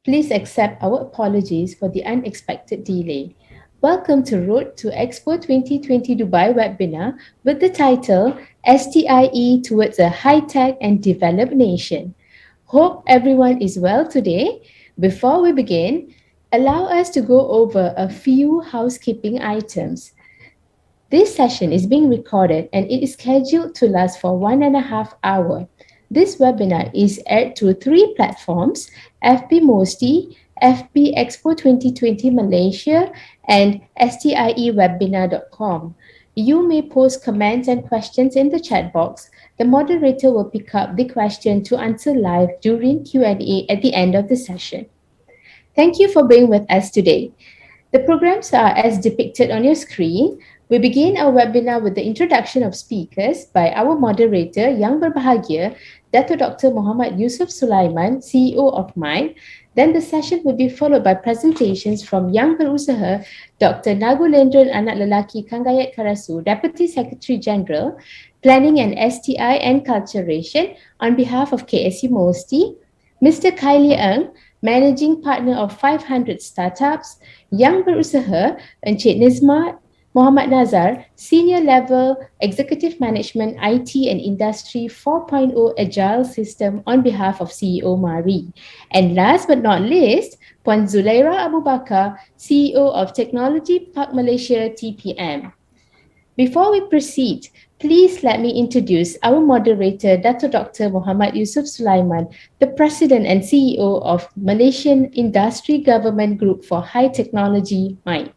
Please accept our apologies for the unexpected delay. Welcome to Road to Expo 2020 Dubai webinar with the title STIE Towards a High-Tech and Developed Nation. Hope everyone is well today. Before we begin, allow us to go over a few housekeeping items. This session is being recorded and it is scheduled to last for 1.5 hours. This webinar is aired through three platforms: FB Mosti, FB Expo 2020 Malaysia, and stiewebinar.com. You may post comments and questions in the chat box. The moderator will pick up the question to answer live during Q&A at the end of the session. Thank you for being with us today. The programs are as depicted on your screen. We begin our webinar with the introduction of speakers by our moderator, Yang Berbahagia, Dato Dr. Muhammad Yusuf Sulaiman, CEO of MIND. Then the session will be followed by presentations from Yang Berusaha, Dr. Nagulendran Anak Lelaki Kanggayat Karasu, Deputy Secretary General, Planning and STI and Culturation on behalf of KSU Mosti, Mr. Kylie Ng, Managing Partner of 500 Startups, Yang Berusaha, Encik Nizma Muhammad Nazar, Senior Level Executive Management IT and Industry 4.0 Agile System on behalf of CEO Mari. And last but not least, Puan Zulaira Abu Bakar, CEO of Technology Park Malaysia TPM. Before we proceed, please let me introduce our moderator, Dato Dr. Muhammad Yusuf Sulaiman, the President and CEO of Malaysian Industry Government Group for High Technology, MIND.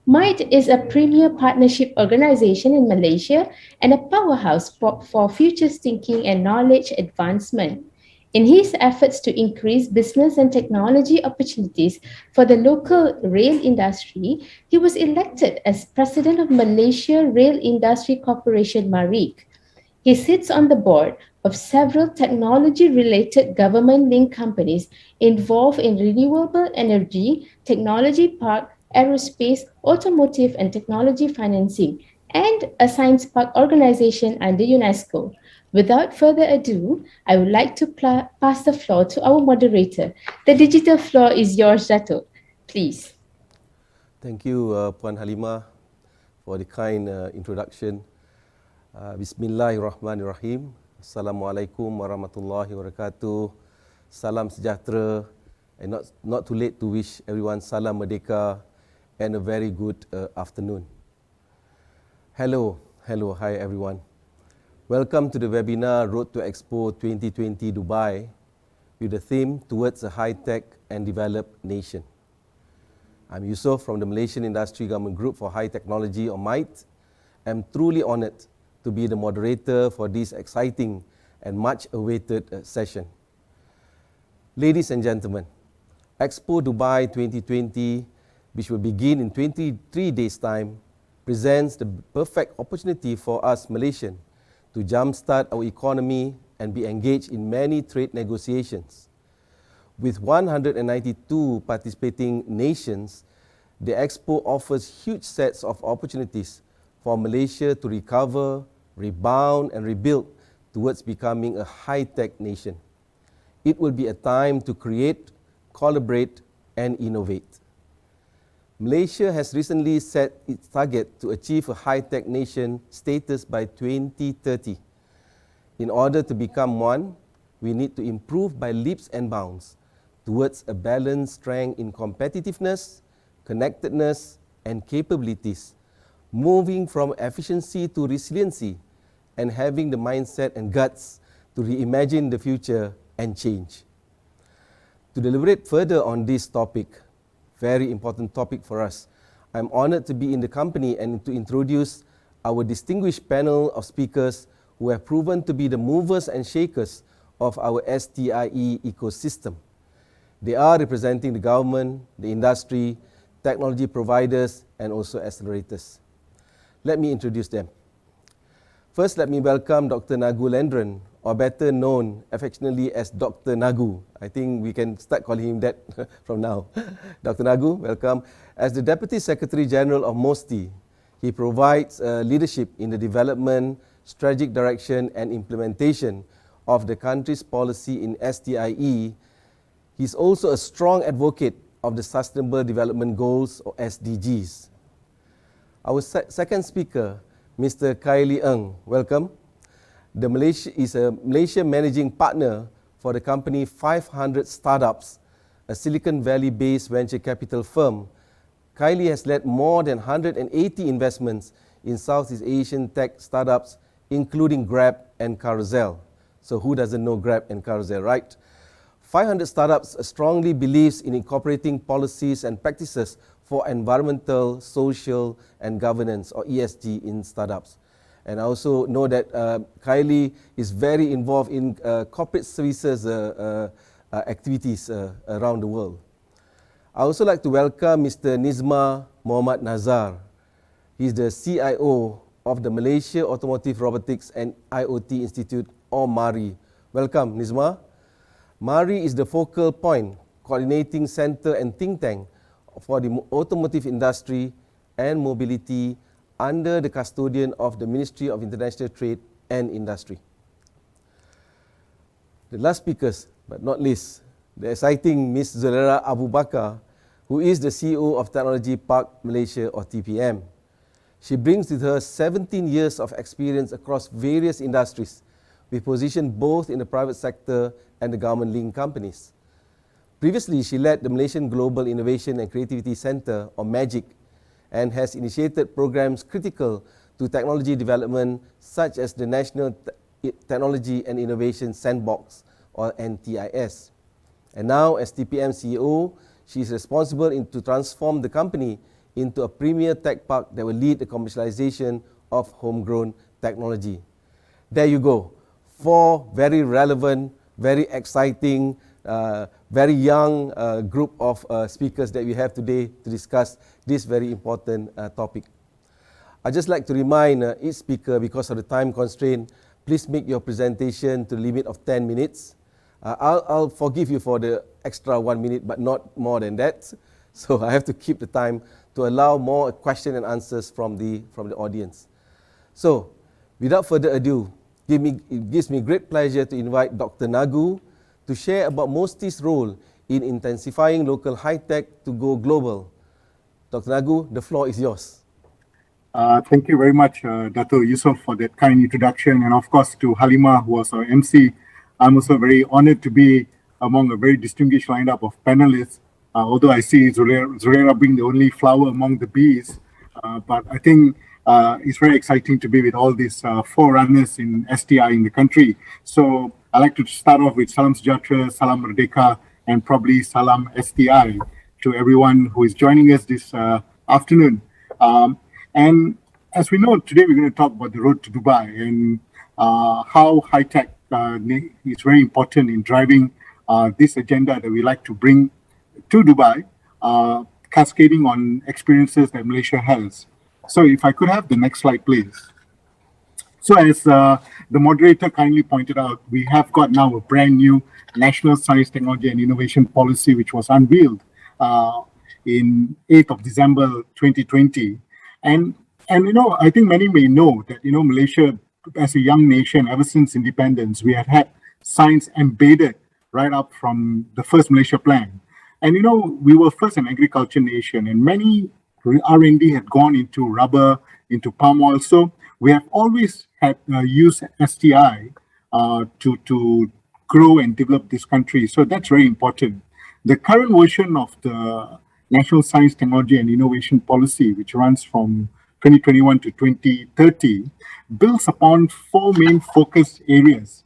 MIND is a premier partnership organization in Malaysia and a powerhouse for future thinking and knowledge advancement. In his efforts to increase business and technology opportunities for the local rail industry, he was elected as President of Malaysia Rail Industry Corporation MARIC. He sits on the board of several technology-related government-linked companies involved in renewable energy, technology park, aerospace, automotive and technology financing, and a science park organization under UNESCO. Without further ado, I would like to pass the floor to our moderator. The digital floor is yours, Dato. Please. Thank you, Puan Halimah, for the kind introduction. Bismillahirrahmanirrahim. Assalamualaikum warahmatullahi wabarakatuh. Salam sejahtera, and not too late to wish everyone Salam Merdeka and a very good afternoon. Hello, hi everyone. Welcome to the webinar Road to Expo 2020 Dubai with the theme Towards a High-Tech and Developed Nation. I'm Yusuf from the Malaysian Industry Government Group for High Technology, or MIT. I'm truly honored to be the moderator for this exciting and much-awaited session. Ladies and gentlemen, Expo Dubai 2020, which will begin in 23 days' time, presents the perfect opportunity for us Malaysians to jumpstart our economy and be engaged in many trade negotiations. With 192 participating nations, the Expo offers huge sets of opportunities for Malaysia to recover, rebound and rebuild towards becoming a high-tech nation. It will be a time to create, collaborate and innovate. Malaysia has recently set its target to achieve a high-tech nation status by 2030. In order to become one, we need to improve by leaps and bounds towards a balanced strength in competitiveness, connectedness, and capabilities, moving from efficiency to resiliency, and having the mindset and guts to reimagine the future and change. To deliberate further on this topic, very important topic for us, I'm honored to be in the company and to introduce our distinguished panel of speakers who have proven to be the movers and shakers of our STIE ecosystem. They are representing the government, the industry, technology providers, and also accelerators. Let me introduce them. First, let me welcome Dr. Nagulendran, or better known affectionately as Dr. Nagu. I think we can start calling him that from now. Dr. Nagu, welcome. As the Deputy Secretary General of MOSTI, he provides leadership in the development, strategic direction and implementation of the country's policy in STIE. He's also a strong advocate of the Sustainable Development Goals, or SDGs. Our second speaker, Mr. Kylie Ng, welcome. Is a Malaysia managing partner for the company 500 Startups, a Silicon Valley-based venture capital firm. Kylie has led more than 180 investments in Southeast Asian tech startups, including Grab and Carousel. So who doesn't know Grab and Carousel, right? 500 Startups strongly believes in incorporating policies and practices for environmental, social, and governance, or ESG, in startups. And I also know that Kylie is very involved in corporate services activities around the world. I also like to welcome Mr. Nizma Muhammad Nazar. He's the CIO of the Malaysia Automotive Robotics and IoT Institute, or MARI. Welcome, Nizma. MARI is the focal point, coordinating center and think tank for the automotive industry and mobility under the custodian of the Ministry of International Trade and Industry. The last speakers, but not least, the exciting Ms. Zulera Abu Bakar, who is the CEO of Technology Park Malaysia, or TPM. She brings with her 17 years of experience across various industries, with position both in the private sector and the government-linked companies. Previously, she led the Malaysian Global Innovation and Creativity Centre, or MAGIC, and has initiated programs critical to technology development, such as the National Technology and Innovation Sandbox, or NTIS. And now, as TPM CEO, she is responsible to transform the company into a premier tech park that will lead the commercialization of homegrown technology. There you go. 4 very relevant, very exciting, very young group of speakers that we have today to discuss this very important topic. I'd just like to remind each speaker, because of the time constraint, please make your presentation to the limit of 10 minutes. I'll forgive you for the extra 1 minute, but not more than that. So I have to keep the time to allow more question and answers from the audience. So, without further ado, it gives me great pleasure to invite Dr. Nagu to share about MOSTI's role in intensifying local high-tech to go global. Dr. Nagu, the floor is yours. Thank you very much, Dato' Yusof, for that kind introduction. And of course, to Halima, who was our MC, I'm also very honored to be among a very distinguished lineup of panelists. Although I see Zulera being the only flower among the bees, but I think it's very exciting to be with all these forerunners in STI in the country. So I'd like to start off with Salam Sejahtera, Salam Merdeka, and probably Salam STI to everyone who is joining us this afternoon. And as we know, today we're going to talk about the road to Dubai and how high-tech is very important in driving this agenda that we like to bring to Dubai, cascading on experiences that Malaysia has. So if I could have the next slide, please. So as the moderator kindly pointed out, we have got now a brand new National Science, Technology and Innovation Policy, which was unveiled in 8th of December 2020. And I think many may know that, Malaysia, as a young nation, ever since independence, we have had science embedded right up from the first Malaysia plan. And, we were first an agriculture nation, and many R&D had gone into rubber, into palm oil. So we have always had used STI to grow and develop this country. So that's very important. The current version of the National Science, Technology and Innovation Policy, which runs from 2021 to 2030, builds upon 4 main focus areas,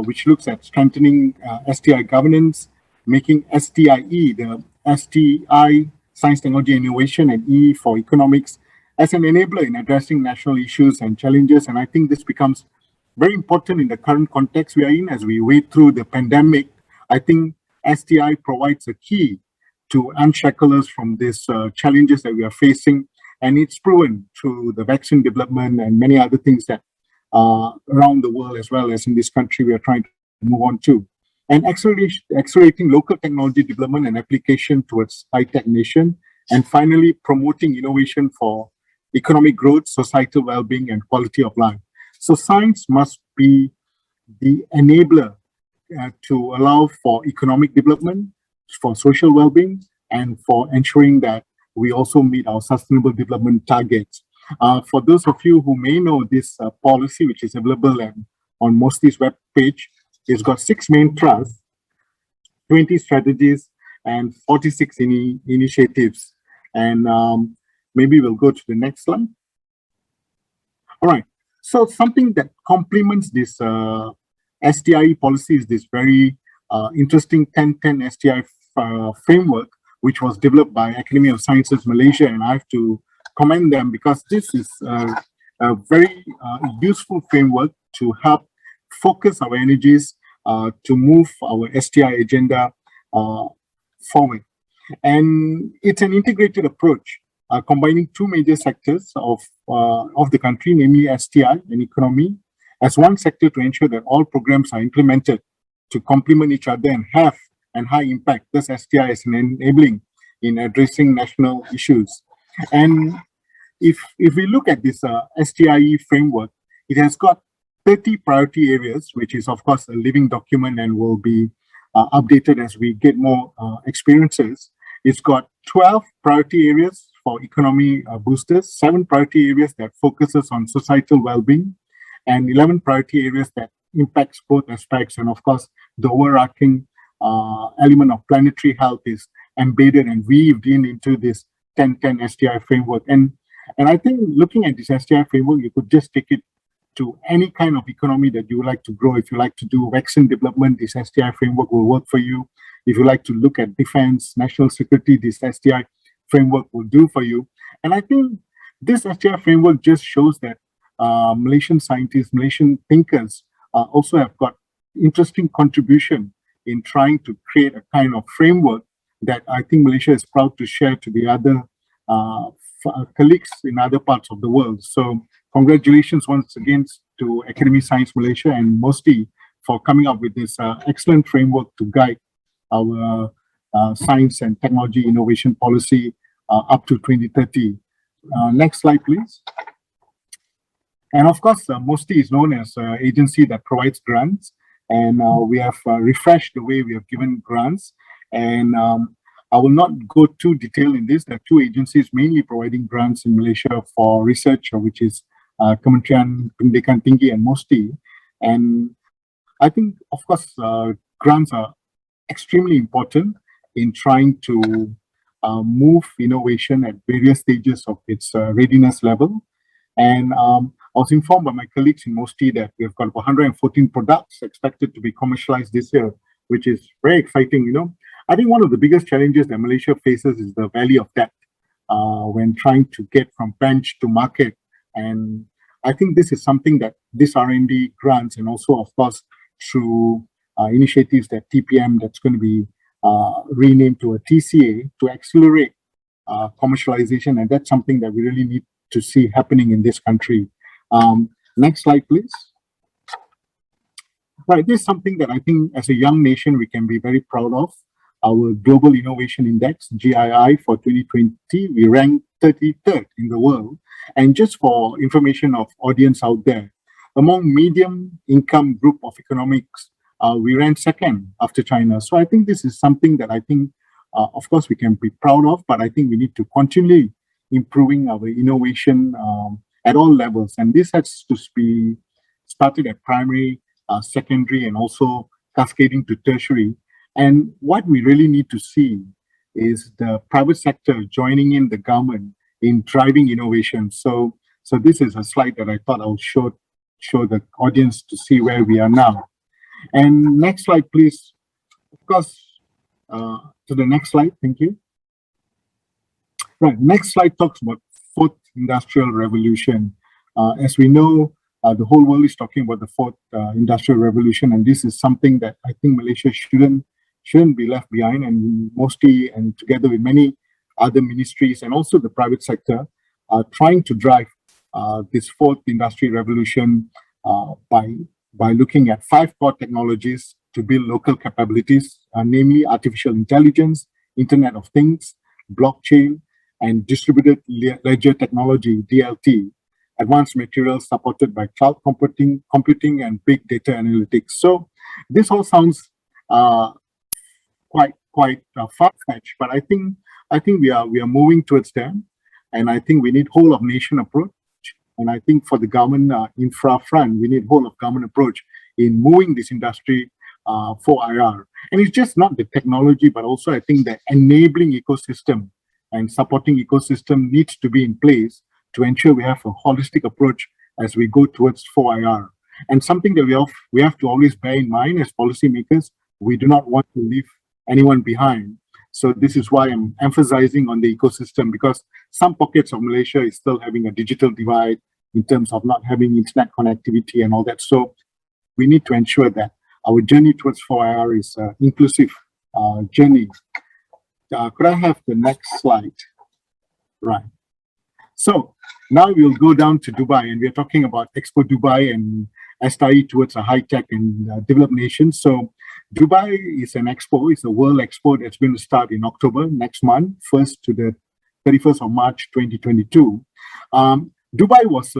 which looks at strengthening STI governance, making STIE, the STI, Science, Technology and Innovation, and E for economics, as an enabler in addressing national issues and challenges. And I think this becomes very important in the current context we are in as we wade through the pandemic. I think STI provides a key to unshackle us from these challenges that we are facing. And it's proven through the vaccine development and many other things that around the world, as well as in this country, we are trying to move on to. And accelerating local technology development and application towards high-tech nation. And finally, promoting innovation for economic growth, societal well-being, and quality of life. So science must be the enabler to allow for economic development, for social well-being, and for ensuring that we also meet our sustainable development targets. For those of you who may know this policy, which is available on MOSTI's web page, it's got 6 main thrusts, 20 strategies, and 46 initiatives. And maybe we'll go to the next slide. All right. So something that complements this STIE policy is this very interesting 10-10 STI framework, which was developed by Academy of Sciences Malaysia, and I have to commend them because this is a very useful framework to help focus our energies to move our STI agenda forward. And it's an integrated approach, combining 2 major sectors of the country, namely STI and economy, as one sector to ensure that all programs are implemented to complement each other and have a high impact. Thus, STI is enabling in addressing national issues. And if we look at this STIE framework, it has got 30 priority areas, which is of course a living document and will be updated as we get more experiences. It's got 12 priority areas for economy boosters, 7 priority areas that focuses on societal well-being, and 11 priority areas that impacts both aspects. And of course, the overarching element of planetary health is embedded and weaved into this 10-10 STI framework. And I think looking at this STI framework, you could just take it to any kind of economy that you would like to grow. If you like to do vaccine development, this STI framework will work for you. If you like to look at defense, national security, this STI framework will do for you. And I think this STI framework just shows that Malaysian scientists, Malaysian thinkers also have got interesting contribution in trying to create a kind of framework that I think Malaysia is proud to share to the other colleagues in other parts of the world. So congratulations once again to Academy Science Malaysia and MOSTI for coming up with this excellent framework to guide our science and technology innovation policy up to 2030. Next slide, please. And of course, MOSTI is known as an agency that provides grants, and we have refreshed the way we have given grants. And I will not go too detailed in this. There are 2 agencies mainly providing grants in Malaysia for research, which is Kementerian Pendidikan Tinggi and MOSTI. And I think, of course, grants are extremely important in trying to move innovation at various stages of its readiness level. And I was informed by my colleagues in MOSTI that we've got 114 products expected to be commercialized this year, which is very exciting. I think one of the biggest challenges that Malaysia faces is the valley of debt when trying to get from bench to market. And I think this is something that this R&D grants, and also, of course, through initiatives that TPM, that's going to be renamed to a TCA, to accelerate commercialization. And that's something that we really need to see happening in this country. Next slide, please. Right, this is something that I think as a young nation we can be very proud of. Our Global Innovation Index, GII, for 2020, we ranked 33rd in the world. And just for information of audience out there, among medium income group of economics, we ranked 2nd after China. So I think this is something that I think, of course, we can be proud of, but I think we need to continually improving our innovation at all levels. And this has to be started at primary, secondary, and also cascading to tertiary. And what we really need to see is the private sector joining in the government in driving innovation. So this is a slide that I thought I would show the audience to see where we are now. And next slide, please. Of course, to the next slide. Thank you. Right, next slide talks about 4th Industrial Revolution. As we know, the whole world is talking about the 4th Industrial Revolution, and this is something that I think Malaysia shouldn't be left behind. And mostly, and together with many other ministries and also the private sector, are trying to drive this 4th Industrial Revolution by looking at 5 core technologies to build local capabilities, namely artificial intelligence, Internet of Things, blockchain, and distributed ledger technology, DLT, advanced materials supported by cloud computing and big data analytics. So this all sounds quite quite far-fetched, but I think we are moving towards them, and I think we need whole of nation approach. And I think for the government infra front, we need whole of government approach in moving this industry for IR. And it's just not the technology, but also I think the enabling ecosystem and supporting ecosystem needs to be in place to ensure we have a holistic approach as we go towards 4IR. And something that we have to always bear in mind as policymakers, we do not want to leave anyone behind. So this is why I'm emphasizing on the ecosystem, because some pockets of Malaysia is still having a digital divide in terms of not having internet connectivity and all that. So we need to ensure that our journey towards 4IR is an inclusive journey. Could I have the next slide? Right. So now we'll go down to Dubai, and we're talking about Expo Dubai and STIE towards a high-tech and developed nation. So Dubai is an expo, it's a world expo that's going to start in October next month, 1st to the 31st of March 2022. Dubai was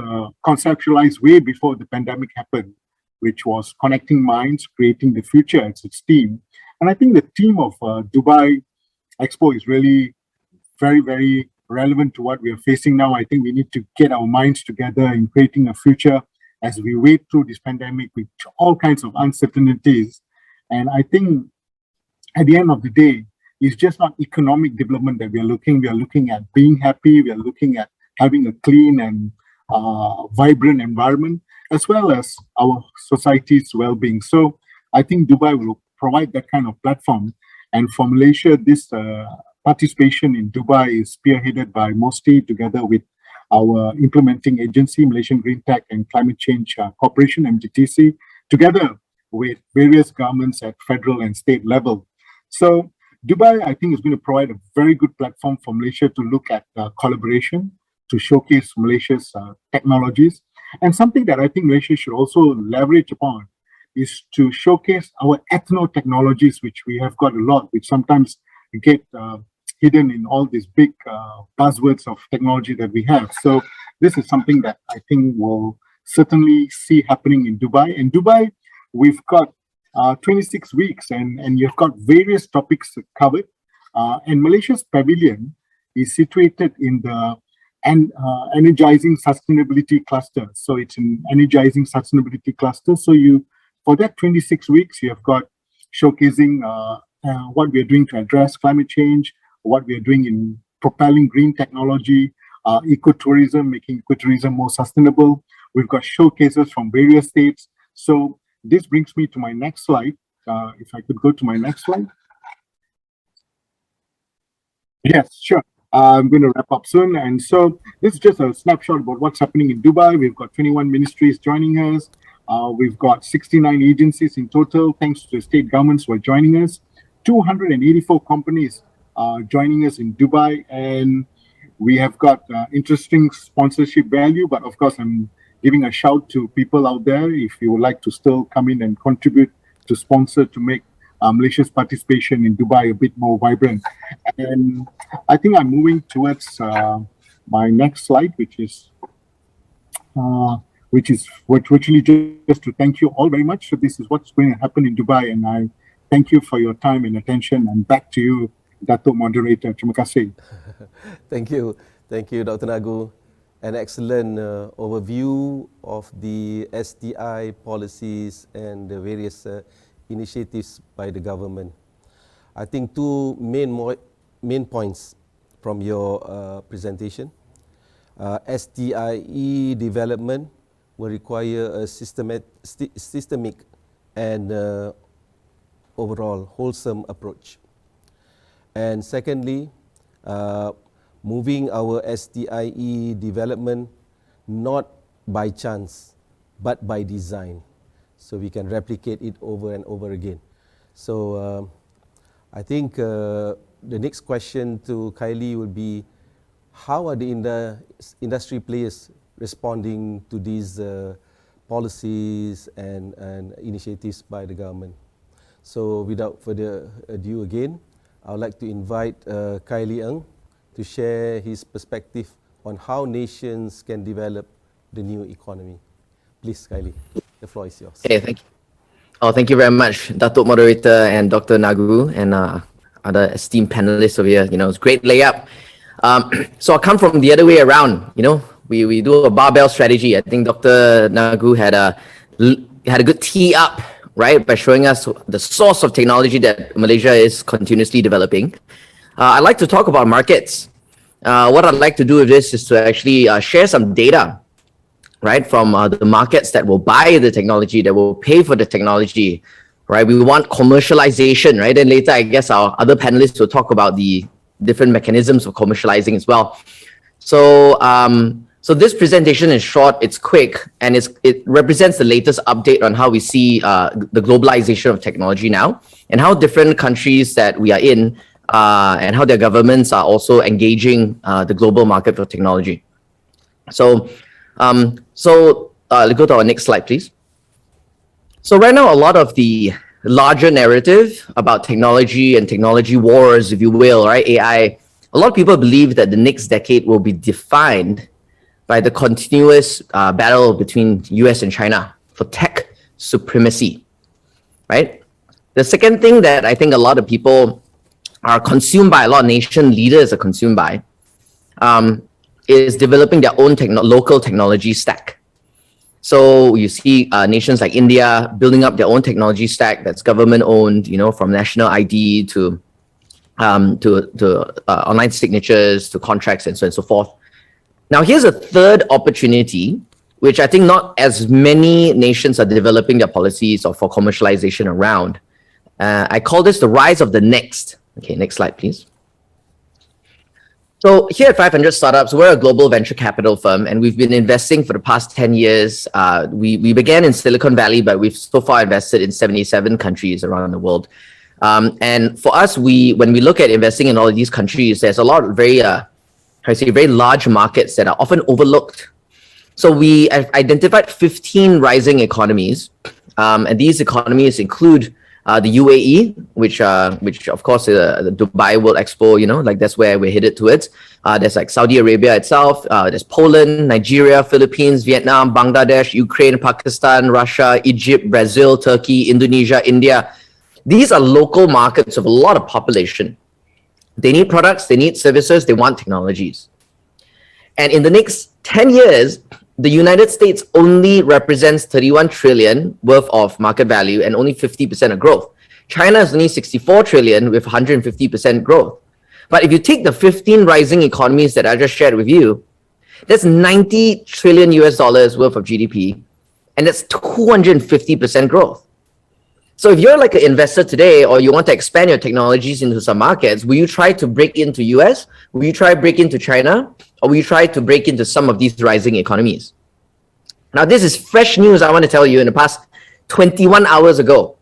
conceptualized way before the pandemic happened, which was connecting minds, creating the future as its theme. And I think the theme of Dubai Expo is really very, very relevant to what we are facing now. I think we need to get our minds together in creating a future as we wade through this pandemic with all kinds of uncertainties. And I think at the end of the day, it's just not economic development that we are looking at being happy, we are looking at having a clean and vibrant environment, as well as our society's well-being. So I think Dubai will provide that kind of platform. And for Malaysia, this participation in Dubai is spearheaded by MOSTI together with our implementing agency, Malaysian Green Tech and Climate Change Corporation, MGTC, together with various governments at federal and state level. So Dubai, I think, is going to provide a very good platform for Malaysia to look at collaboration, to showcase Malaysia's technologies. And something that I think Malaysia should also leverage upon is to showcase our ethno-technologies, which we have got a lot, which sometimes get hidden in all these big buzzwords of technology that we have. So this is something that I think we'll certainly see happening in Dubai. In Dubai, we've got 26 weeks and you've got various topics covered. And Malaysia's pavilion is situated in the Energizing Sustainability cluster. So it's an Energizing Sustainability cluster. So for that 26 weeks, you have got showcasing what we are doing to address climate change, what we are doing in propelling green technology, ecotourism, making ecotourism more sustainable. We've got showcases from various states. So this brings me to my next slide. If I could go to my next slide. Yes, sure. I'm going to wrap up soon. And so this is just a snapshot about what's happening in Dubai. We've got 21 ministries joining us. We've got 69 agencies in total, thanks to the state governments who are joining us. 284 companies joining us in Dubai. And we have got interesting sponsorship value. But of course, I'm giving a shout to people out there if you would like to still come in and contribute to sponsor to make Malaysia's participation in Dubai a bit more vibrant. And I think I'm moving towards my next slide, which is virtually just to thank you all very much. So this is what's going to happen in Dubai, and I thank you for your time and attention. And back to you, Dato' Moderator. Terima kasih. Thank you, Dr. Nagu. An excellent overview of the STI policies and the various initiatives by the government. I think two main points from your presentation. STIE development will require a systemic and overall wholesome approach. And secondly, moving our STIE development not by chance, but by design. So we can replicate it over and over again. So I think the next question to Kylie would be, how are the industry players responding to these policies and initiatives by the government? So without further ado again, I would like to invite Kylie Ng to share his perspective on how nations can develop the new economy. Please, Kylie, the floor is yours. Okay, thank you. Oh, thank you very much, Datuk Moderator and Dr. Nagu. And other esteemed panelists over here. It's great layup. So I'll come from the other way around. We do a barbell strategy. I think Dr. Nagu had a good tee up, right, by showing us the source of technology that Malaysia is continuously developing. I'd like to talk about markets. What I'd like to do with this is to actually share some data, right, from the markets that will buy the technology, that will pay for the technology, right? We want commercialization, right? And later, I guess our other panelists will talk about the different mechanisms of commercializing as well. So this presentation is short, it's quick, and it represents the latest update on how we see the globalization of technology now, and how different countries that we are in and how their governments are also engaging the global market for technology. So let's go to our next slide, please. So right now, a lot of the larger narrative about technology and technology wars, if you will, right, AI, a lot of people believe that the next decade will be defined by the continuous battle between US and China for tech supremacy, right? The second thing that I think a lot of people are consumed by, a lot of nation leaders are consumed by, is developing their own local technology stack. So you see nations like India building up their own technology stack that's government owned, from national ID to online signatures to contracts and so on and so forth. Now, here's a third opportunity, which I think not as many nations are developing their policies or for commercialization around. I call this the rise of the next. Okay, next slide, please. So here at 500 Startups, we're a global venture capital firm, and we've been investing for the past 10 years. We began in Silicon Valley, but we've so far invested in 77 countries around the world. And for us, when we look at investing in all of these countries, there's a lot of very large markets that are often overlooked. So we have identified 15 rising economies, and these economies include the UAE, which of course is the Dubai World Expo, like that's where we're headed towards. There's like Saudi Arabia itself, there's Poland, Nigeria, Philippines, Vietnam, Bangladesh, Ukraine, Pakistan, Russia, Egypt, Brazil, Turkey, Indonesia, India. These are local markets of a lot of population. They need products, they need services, they want technologies. And in the next 10 years, the United States only represents 31 trillion worth of market value and only 50% of growth. China is only 64 trillion with 150% growth. But if you take the 15 rising economies that I just shared with you, that's 90 trillion US dollars worth of GDP, and that's 250% growth. So if you're like an investor today, or you want to expand your technologies into some markets, will you try to break into US? Will you try to break into China? Or will you try to break into some of these rising economies? Now, this is fresh news I want to tell you in the past 21 hours ago.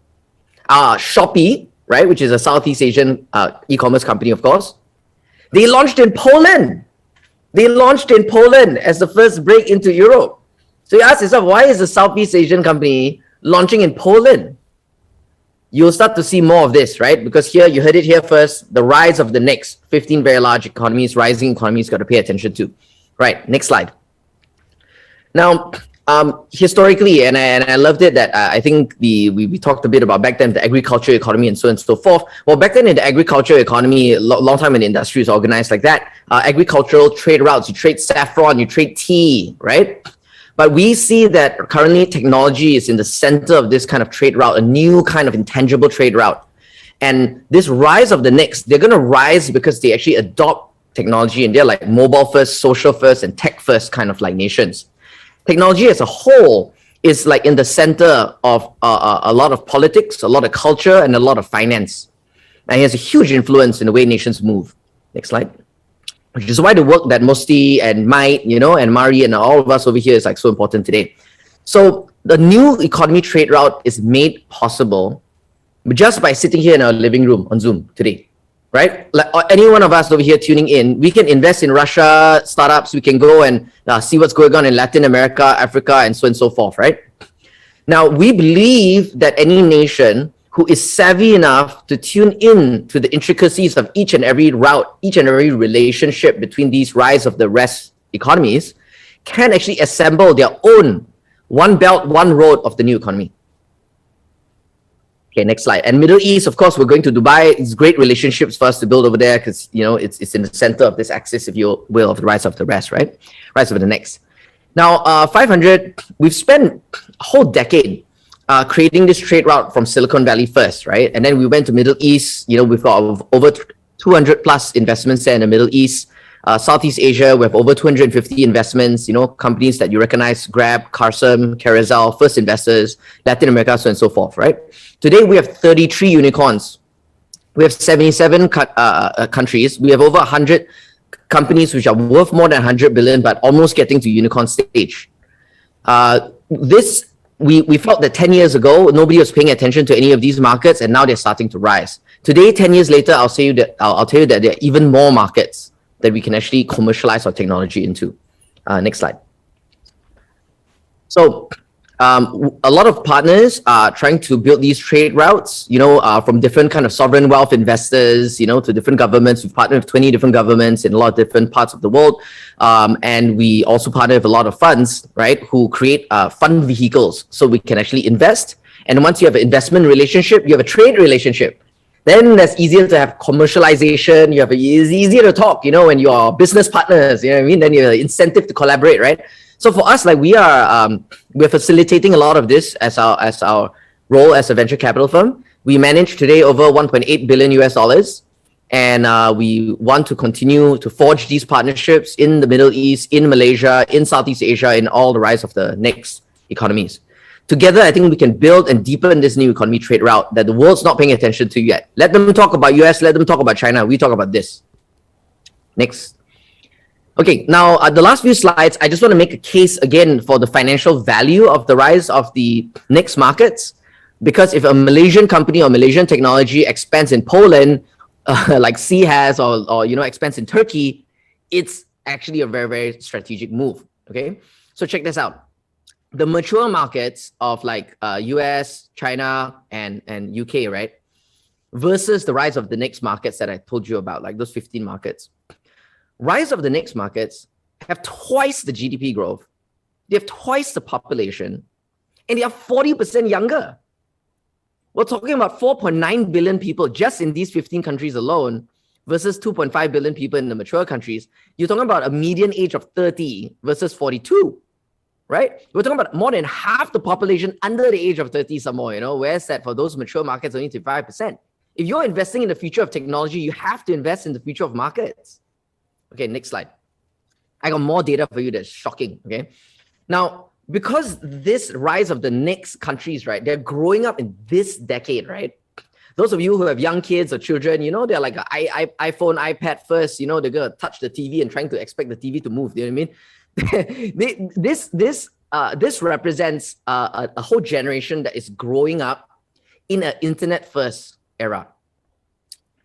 Shopee, right, which is a Southeast Asian e-commerce company, of course, they launched in Poland. They launched in Poland as the first break into Europe. So you ask yourself, why is a Southeast Asian company launching in Poland? You'll start to see more of this, right? Because here, you heard it here first, the rise of the next 15 very large economies, rising economies, got to pay attention to. Right, next slide. Now, historically, and I loved it that I think we talked a bit about back then the agriculture economy and so on and so forth. Well, back then in the agriculture economy, long time in the industry is organized like that. Agricultural trade routes, you trade saffron, you trade tea, right? But we see that currently technology is in the center of this kind of trade route, a new kind of intangible trade route. And this rise of the next, they're going to rise because they actually adopt technology, and they're like mobile first, social first, and tech first kind of like nations. Technology as a whole is like in the center of a lot of politics, a lot of culture, and a lot of finance. And it has a huge influence in the way nations move. Next slide. Which is why the work that Musti and Mike, and Mari and all of us over here is like so important today. So the new economy trade route is made possible just by sitting here in our living room on Zoom today, right? Like any one of us over here tuning in, we can invest in Russia startups. We can go and see what's going on in Latin America, Africa, and so on and so forth, right? Now, we believe that any nation who is savvy enough to tune in to the intricacies of each and every route, each and every relationship between these rise of the rest economies, can actually assemble their own one belt, one road of the new economy. Okay, next slide. And Middle East, of course, we're going to Dubai. It's great relationships for us to build over there because, you know, it's in the center of this axis, if you will, of the rise of the rest, right? Rise of the next. Now, 500, we've spent a whole decade creating this trade route from Silicon Valley first, right? And then we went to Middle East. You know, we've got over 200 plus investments there in the Middle East. Southeast Asia, we have over 250 investments, you know, companies that you recognize, Grab, Carsem, Carousel, First Investors, Latin America, so on and so forth, right? Today, we have 33 unicorns. We have 77 countries. We have over 100 companies which are worth more than 100 billion, but almost getting to unicorn stage. We felt that 10 years ago, nobody was paying attention to any of these markets, and now they're starting to rise. Today, 10 years later, I'll tell you that there are even more markets that we can actually commercialize our technology into. Next slide. So a lot of partners are trying to build these trade routes, you know, from different kind of sovereign wealth investors, you know, to different governments. We've partnered with 20 different governments in a lot of different parts of the world. And we also partner with a lot of funds, right, who create fund vehicles so we can actually invest. And once you have an investment relationship, you have a trade relationship. Then that's easier to have commercialization. It's easier to talk, you know, when you are business partners, you know what I mean? Then you have an incentive to collaborate, right? So for us, like we're facilitating a lot of this as our role as a venture capital firm. We manage today over 1.8 billion US dollars. And we want to continue to forge these partnerships in the Middle East, in Malaysia, in Southeast Asia, in all the rise of the next economies. Together, I think we can build and deepen this new economy trade route that the world's not paying attention to yet. Let them talk about US, let them talk about China. We talk about this. Next. Okay, now the last few slides, I just want to make a case again for the financial value of the rise of the next markets. Because if a Malaysian company or Malaysian technology expands in Poland, like STIE has, or you know, expands in Turkey, it's actually a very, very strategic move. Okay, so check this out. The mature markets of like US, China, and UK, right? Versus the rise of the next markets that I told you about, like those 15 markets. Rise of the next markets have twice the GDP growth. They have twice the population, and they are 40% younger. We're talking about 4.9 billion people just in these 15 countries alone versus 2.5 billion people in the mature countries. You're talking about a median age of 30 versus 42. Right? We're talking about more than half the population under the age of 30 some more, you know, whereas that for those mature markets, only 5%. If you're investing in the future of technology, you have to invest in the future of markets. Okay, next slide. I got more data for you that's shocking, okay? Now, because this rise of the next countries, right, they're growing up in this decade, right? Those of you who have young kids or children, you know, they're like an iPhone, iPad first, you know, they're going to touch the TV and trying to expect the TV to move, you know what I mean? This represents a whole generation that is growing up in an internet-first era,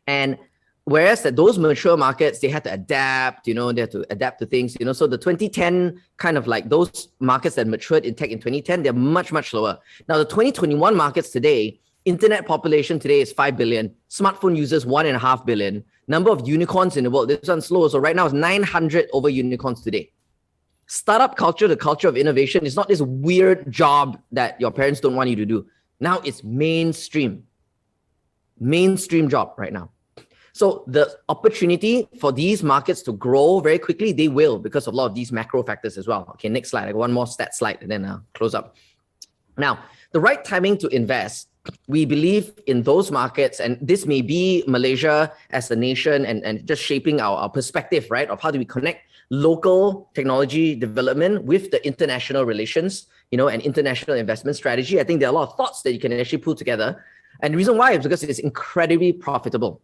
and whereas that those mature markets, they had to adapt, you know, they had to adapt to things, you know. So the 2010 kind of like those markets that matured in tech in 2010, they're much, much lower. Now the 2021 markets today, internet population today is 5 billion, smartphone users 1.5 billion, number of unicorns in the world. This one's slow, so right now it's 900 over unicorns today. Startup culture, the culture of innovation, is not this weird job that your parents don't want you to do. Now it's mainstream job right now. So the opportunity for these markets to grow very quickly, they will, because of a lot of these macro factors as well. Okay, next slide. I got one more stat slide and then I'll close up. Now, the right timing to invest, we believe in those markets, and this may be Malaysia as a nation and just shaping our perspective, right, of how do we connect local technology development with the international relations, you know, and international investment strategy. I think there are a lot of thoughts that you can actually put together. And the reason why is because it's incredibly profitable.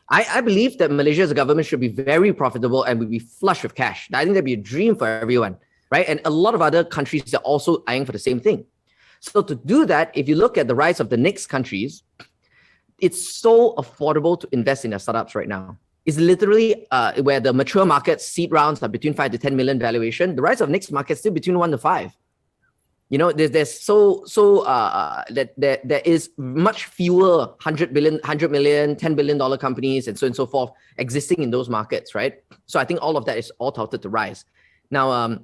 I believe that Malaysia as a government should be very profitable and would be flush with cash. I think that'd be a dream for everyone, right? And a lot of other countries are also eyeing for the same thing. So to do that, if you look at the rise of the next countries, it's so affordable to invest in their startups right now. It's literally where the mature markets seed rounds are between 5 to 10 million valuation. The rise of next markets still between 1 to 5. You know, there is much fewer 100 million, $10 billion companies and so on and so forth existing in those markets, right? So I think all of that is all touted to rise. Now,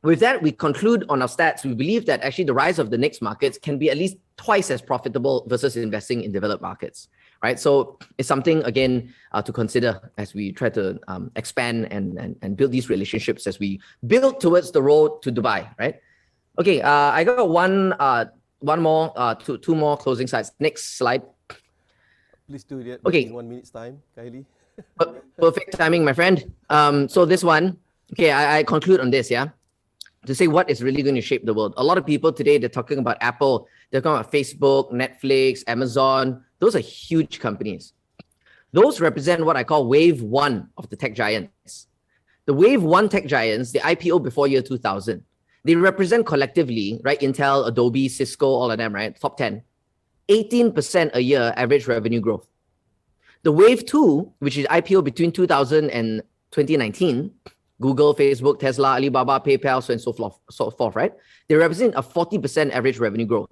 With that, we conclude on our stats. We believe that actually the rise of the next markets can be at least twice as profitable versus investing in developed markets, right? So it's something, again, to consider as we try to expand and build these relationships as we build towards the road to Dubai, right? Okay, I got two more closing slides. Next slide. Please do that Okay. in 1 minute's time, Kylie. Perfect timing, my friend. So this one, okay, I conclude on this, yeah? To say what is really going to shape the world. A lot of people today, they're talking about Apple, they're talking about Facebook, Netflix, Amazon. Those are huge companies. Those represent what I call wave one of the tech giants. The wave one tech giants, the IPO before year 2000, they represent collectively, right? Intel, Adobe, Cisco, all of them, right? Top 10. 18% a year average revenue growth. The wave two, which is IPO between 2000 and 2019, Google, Facebook, Tesla, Alibaba, PayPal, so and so forth, right? They represent a 40% average revenue growth.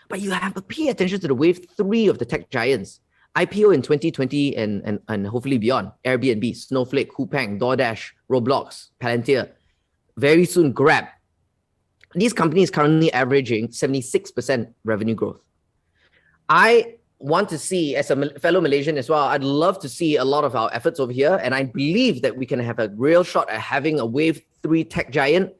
But you have to pay attention to the wave three of the tech giants. IPO in 2020 and hopefully beyond. Airbnb, Snowflake, Coupang, DoorDash, Roblox, Palantir. Very soon, Grab. These companies currently averaging 76% revenue growth. I want to see, as a fellow Malaysian as well, I'd love to see a lot of our efforts over here. And I believe that we can have a real shot at having a wave three tech giant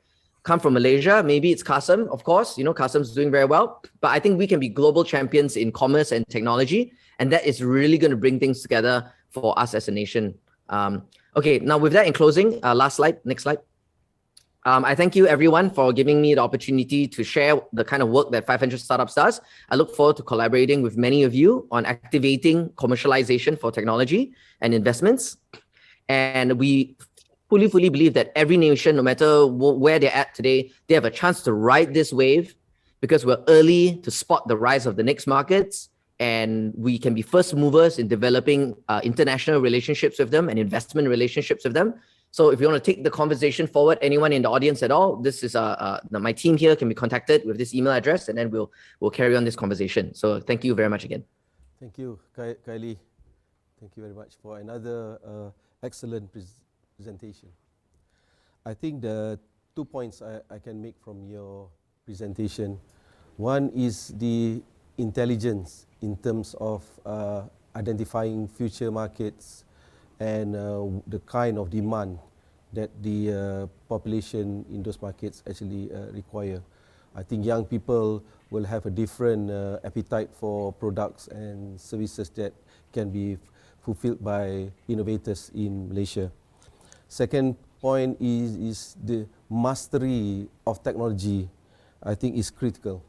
come from Malaysia. Maybe it's Qasim, of course. You know, Qasim's doing very well. But I think we can be global champions in commerce and technology. And that is really going to bring things together for us as a nation. Okay, now with that in closing, last slide, next slide. I thank you everyone for giving me the opportunity to share the kind of work that 500 Startups does. I look forward to collaborating with many of you on activating commercialization for technology and investments. And we fully believe that every nation, no matter where they're at today, they have a chance to ride this wave because we're early to spot the rise of the next markets. And we can be first movers in developing international relationships with them and investment relationships with them. So if you want to take the conversation forward, anyone in the audience at all, this is my team here can be contacted with this email address, and then we'll carry on this conversation. So thank you very much again. Thank you, Kylie. Thank you very much for another excellent presentation. I think the 2 points I can make from your presentation. One is the intelligence in terms of identifying future markets and the kind of demand that the population in those markets actually require. I think young people will have a different appetite for products and services that can be fulfilled by innovators in Malaysia. Second point is the mastery of technology, I think is critical.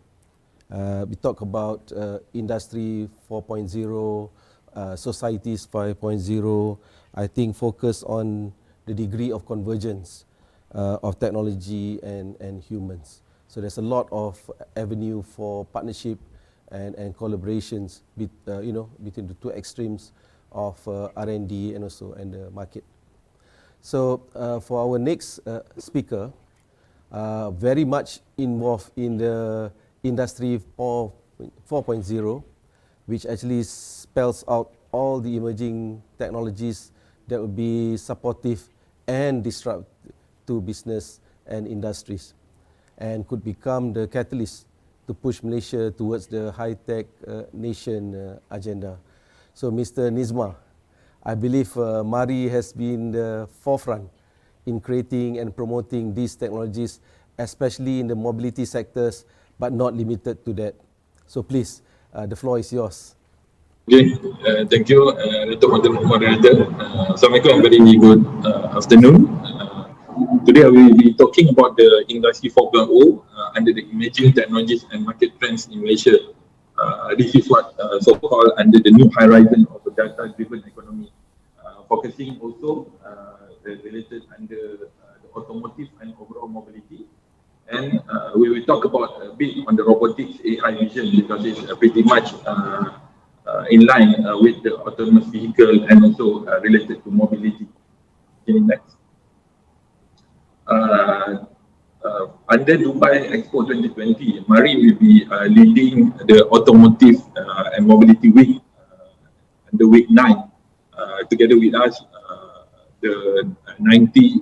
We talk about industry 4.0, societies 5.0. I think focus on the degree of convergence of technology and humans. So there's a lot of avenue for partnership and collaborations between the two extremes of R&D and also the market. So for our next speaker, very much involved in the industry 4.0, which actually spells out all the emerging technologies that will be supportive and disruptive to business and industries, and could become the catalyst to push Malaysia towards the high-tech nation agenda. So Mr. Nizma, I believe Mari has been the forefront in creating and promoting these technologies, especially in the mobility sectors, but not limited to that. So please, the floor is yours. Okay, thank you, Dato' Moderator. Assalamualaikum and very good afternoon. Today I will be talking about the Industry 4.0 under the emerging technologies and market trends in Malaysia. This is what so-called under the new horizon of a data-driven economy, focusing also related under the automotive and overall mobility. And we will talk about a bit on the robotics AI vision because it's pretty much in line with the autonomous vehicle and also related to mobility. Okay, next. Under Dubai Expo 2020, Mari will be leading the automotive and mobility week, the week 9, together with us, the 20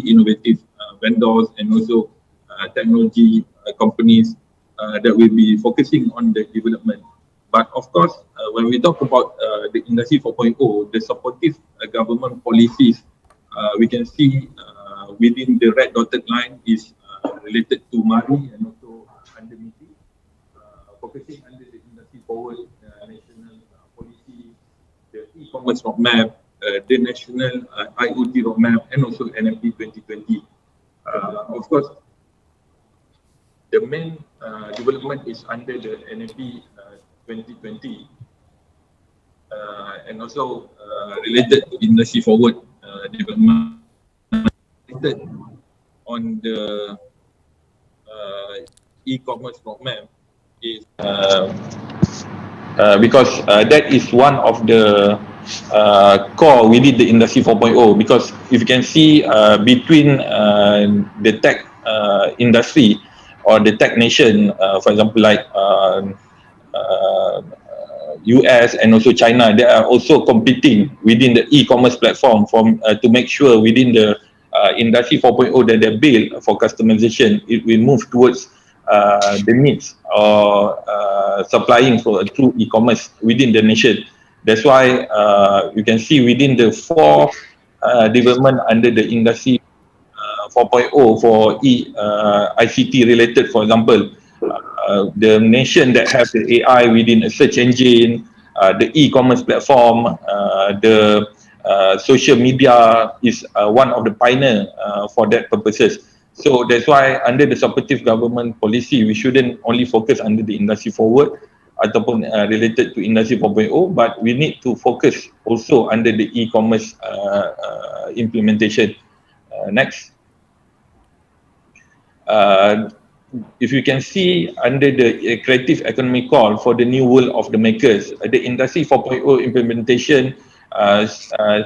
innovative vendors and also technology companies that will be focusing on the development. But of course, when we talk about the Industry 4.0, the supportive government policies, we can see within the red dotted line is related to MARI and also under MIPI, focusing under the industry forward national policy, the e-commerce roadmap, the national IoT roadmap, and also NMP 2020. Of course, the main development is under the NMP 2020 and also related to industry forward development related on the e-commerce roadmap is because that is one of the core within the Industry 4.0, because if you can see between the tech industry or the tech nation, for example like US and also China, they are also competing within the e-commerce platform from to make sure within the Industry 4.0 that they build for customization, it will move towards the needs or supplying for a true e-commerce within the nation. That's why you can see within the four development under the Industry 4.0 for ICT related, for example, the nation that have the AI within a search engine, the e-commerce platform, the social media is one of the pioneer for that purposes. So that's why under the supportive government policy, we shouldn't only focus under the industry forward ataupun related to industry 4.0, but we need to focus also under the e-commerce implementation. Next. If you can see under the creative economy call for the new world of the makers, the industry 4.0 implementation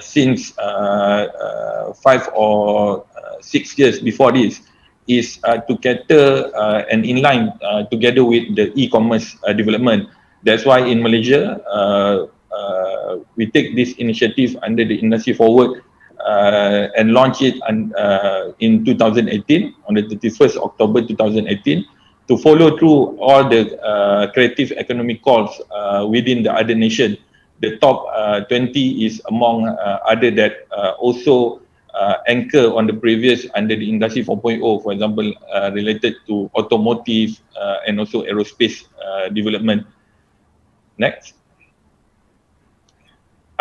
since 5 or 6 years before this is to cater and in line together with the e-commerce development. That's why in Malaysia, we take this initiative under the industry forward and launch it in 2018, on the 31st October 2018, to follow through all the creative economic calls within the other nation. The top 20 is among other that also anchor on the previous under the Industry 4.0, for example, related to automotive and also aerospace development. Next.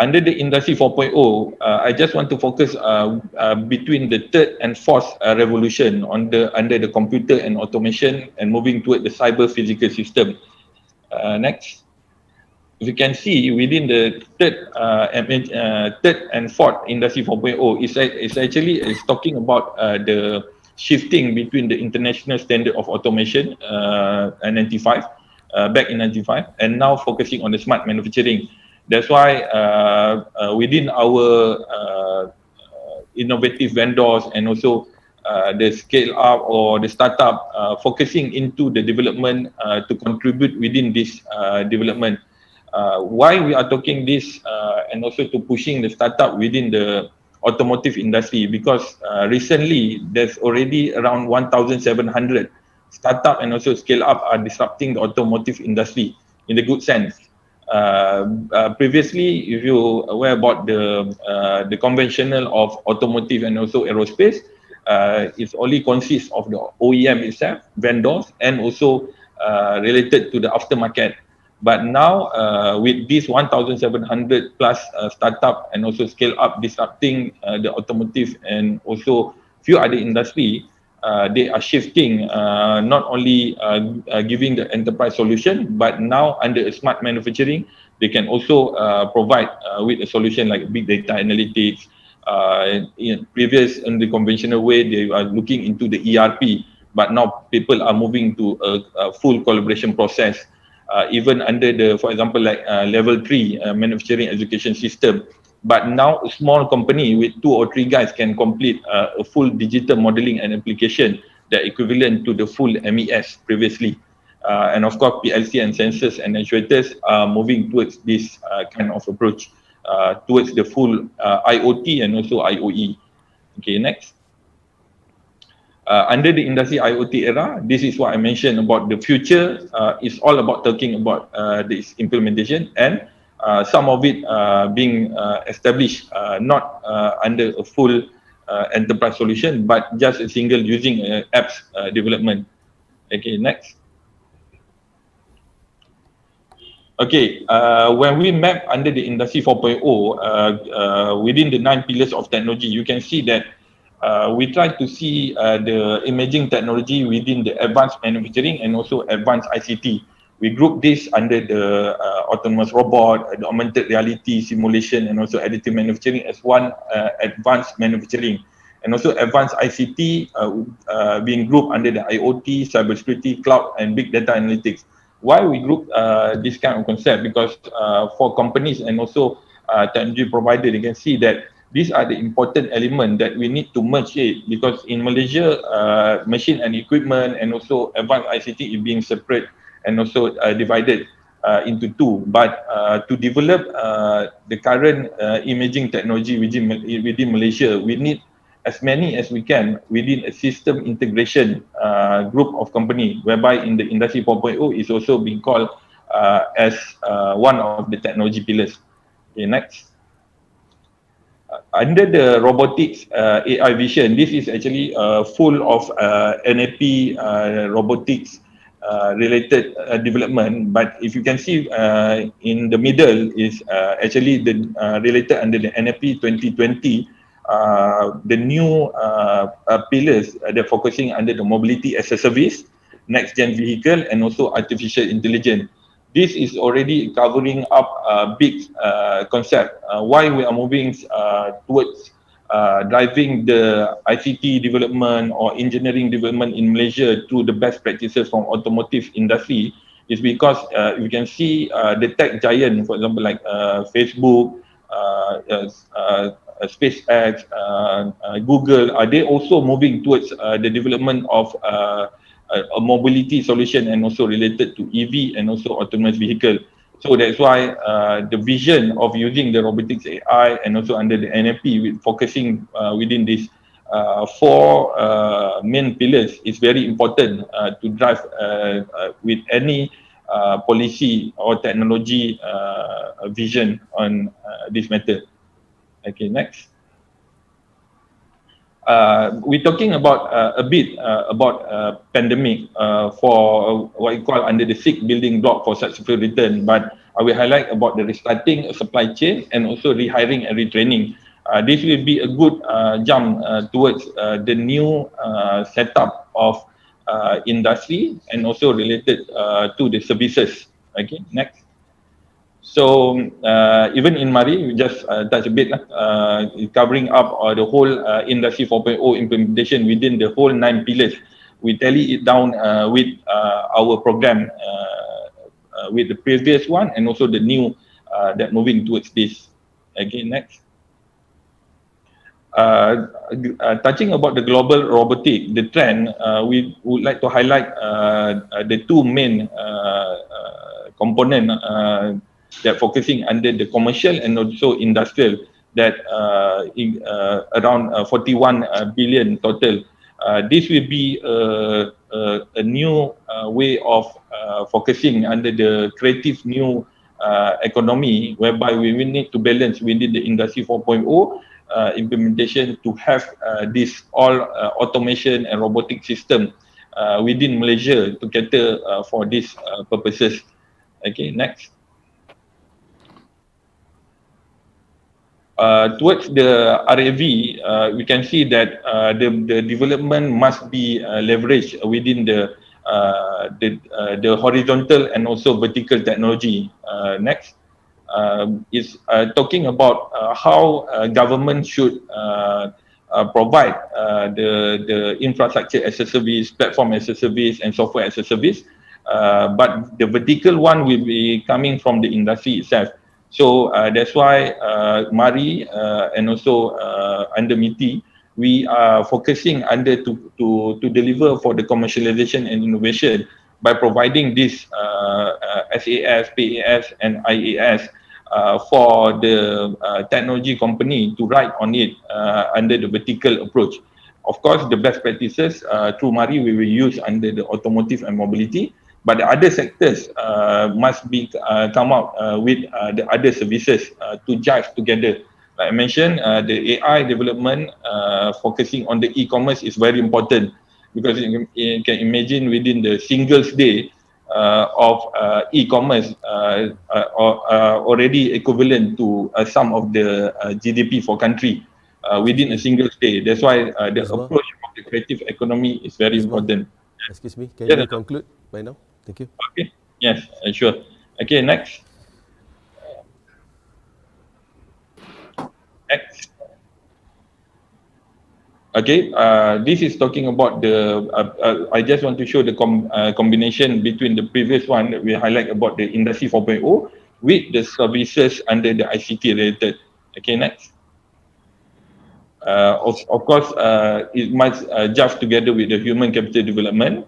Under the Industry 4.0, I just want to focus between the third and fourth revolution under the computer and automation and moving toward the cyber physical system. Next. If you can see within the third and fourth Industry 4.0 is actually talking about the shifting between the international standard of automation 95 back in 95 and now focusing on the smart manufacturing. That's why within our innovative vendors and also the scale up or the startup focusing into the development to contribute within this development. Why we are talking this and also to pushing the startup within the automotive industry, because recently there's already around 1,700 startup and also scale up are disrupting the automotive industry in the good sense. Previously, if you aware about the conventional of automotive and also aerospace, it only consists of the OEM itself, vendors, and also related to the aftermarket. But now with this 1,700 plus startup and also scale up disrupting the automotive and also few other industry, they are shifting not only giving the enterprise solution, but now under smart manufacturing, they can also provide with a solution like big data analytics. In previous, in the conventional way, they are looking into the ERP, but now people are moving to a full collaboration process. Even under the, for example, like level 3 manufacturing education system. But now a small company with 2 or 3 guys can complete a full digital modeling and application that equivalent to the full MES previously. And of course, PLC and sensors and actuators are moving towards this kind of approach towards the full IoT and also IoE. Okay, next. Under the industry IoT era, this is what I mentioned about the future. Is all about talking about this implementation, and some of it being established not under a full enterprise solution, but just a single using apps development. Okay, next. Okay, when we map under the Industry 4.0 within the 9 pillars of technology, you can see that we try to see the emerging technology within the advanced manufacturing and also advanced ICT. We group this under the autonomous robot, the augmented reality, simulation, and also additive manufacturing as one advanced manufacturing. And also advanced ICT being grouped under the IoT, cybersecurity, cloud, and big data analytics. Why we group this kind of concept? Because for companies and also technology provider, they can see that these are the important element that we need to merge it, because in Malaysia, machine and equipment and also advanced ICT is being separate and also divided into two. But to develop the current imaging technology within Malaysia, we need as many as we can within a system integration group of company, whereby in the Industry 4.0 is also being called as one of the technology pillars. Okay, next. Under the robotics AI vision, this is actually full of NAP robotics related development. But if you can see in the middle is actually the related under the NAP 2020, the new pillars they're focusing under the mobility as a service, next gen vehicle, and also artificial intelligence. This is already covering up a big concept. Why we are moving towards driving the ICT development or engineering development in Malaysia through the best practices from automotive industry is because you can see the tech giant, for example, like Facebook, SpaceX, Google, are they also moving towards the development of a mobility solution and also related to EV and also autonomous vehicle. So that's why the vision of using the robotics AI and also under the NFP with focusing within this four main pillars is very important to drive with any policy or technology vision on this matter. Okay, next. We're talking about a bit about pandemic for what you call under the SIG building block for successful return, but I will highlight about the restarting supply chain and also rehiring and retraining. This will be a good jump towards the new setup of industry and also related to the services. Okay, next. So even in Mari, we just touch a bit, covering up the whole Industry 4.0 implementation within the whole 9 pillars. We tally it down with our program, with the previous one and also the new that moving towards this. Again, next. Touching about the global robotic, the trend, we would like to highlight the two main component that focusing under the commercial and also industrial, that around 41 billion total. This will be a new way of focusing under the creative new economy, whereby we will need to balance within the Industry 4.0 implementation to have this all automation and robotic system within Malaysia to cater for these purposes. Okay, next. Towards the RAV, we can see that the development must be leveraged within the horizontal and also vertical technology. Next is talking about how government should provide the infrastructure as a service, platform as a service, and software as a service. But the vertical one will be coming from the industry itself. So that's why Mari and also under MITI, we are focusing under to deliver for the commercialization and innovation by providing this SAS, PAS, and IAS for the technology company to ride on it under the vertical approach. Of course, the best practices through MARI we will use under the automotive and mobility, but the other sectors must be come out with the other services to jive together. Like I mentioned, the AI development focusing on the e-commerce is very important, because you can imagine within the singles day of e-commerce already equivalent to some of the GDP for country within a single day. That's why the Isma, approach of the creative economy is very Isma, important. excuse me, can Yes, you Dato'. conclude by now? Thank you. Okay. Yes, sure. Okay, next. Next. Okay, this is talking about the, I just want to show the combination between the previous one that we highlight about the Industry 4.0 with the services under the ICT related. Okay, next. Of course, it must jive together with the human capital development.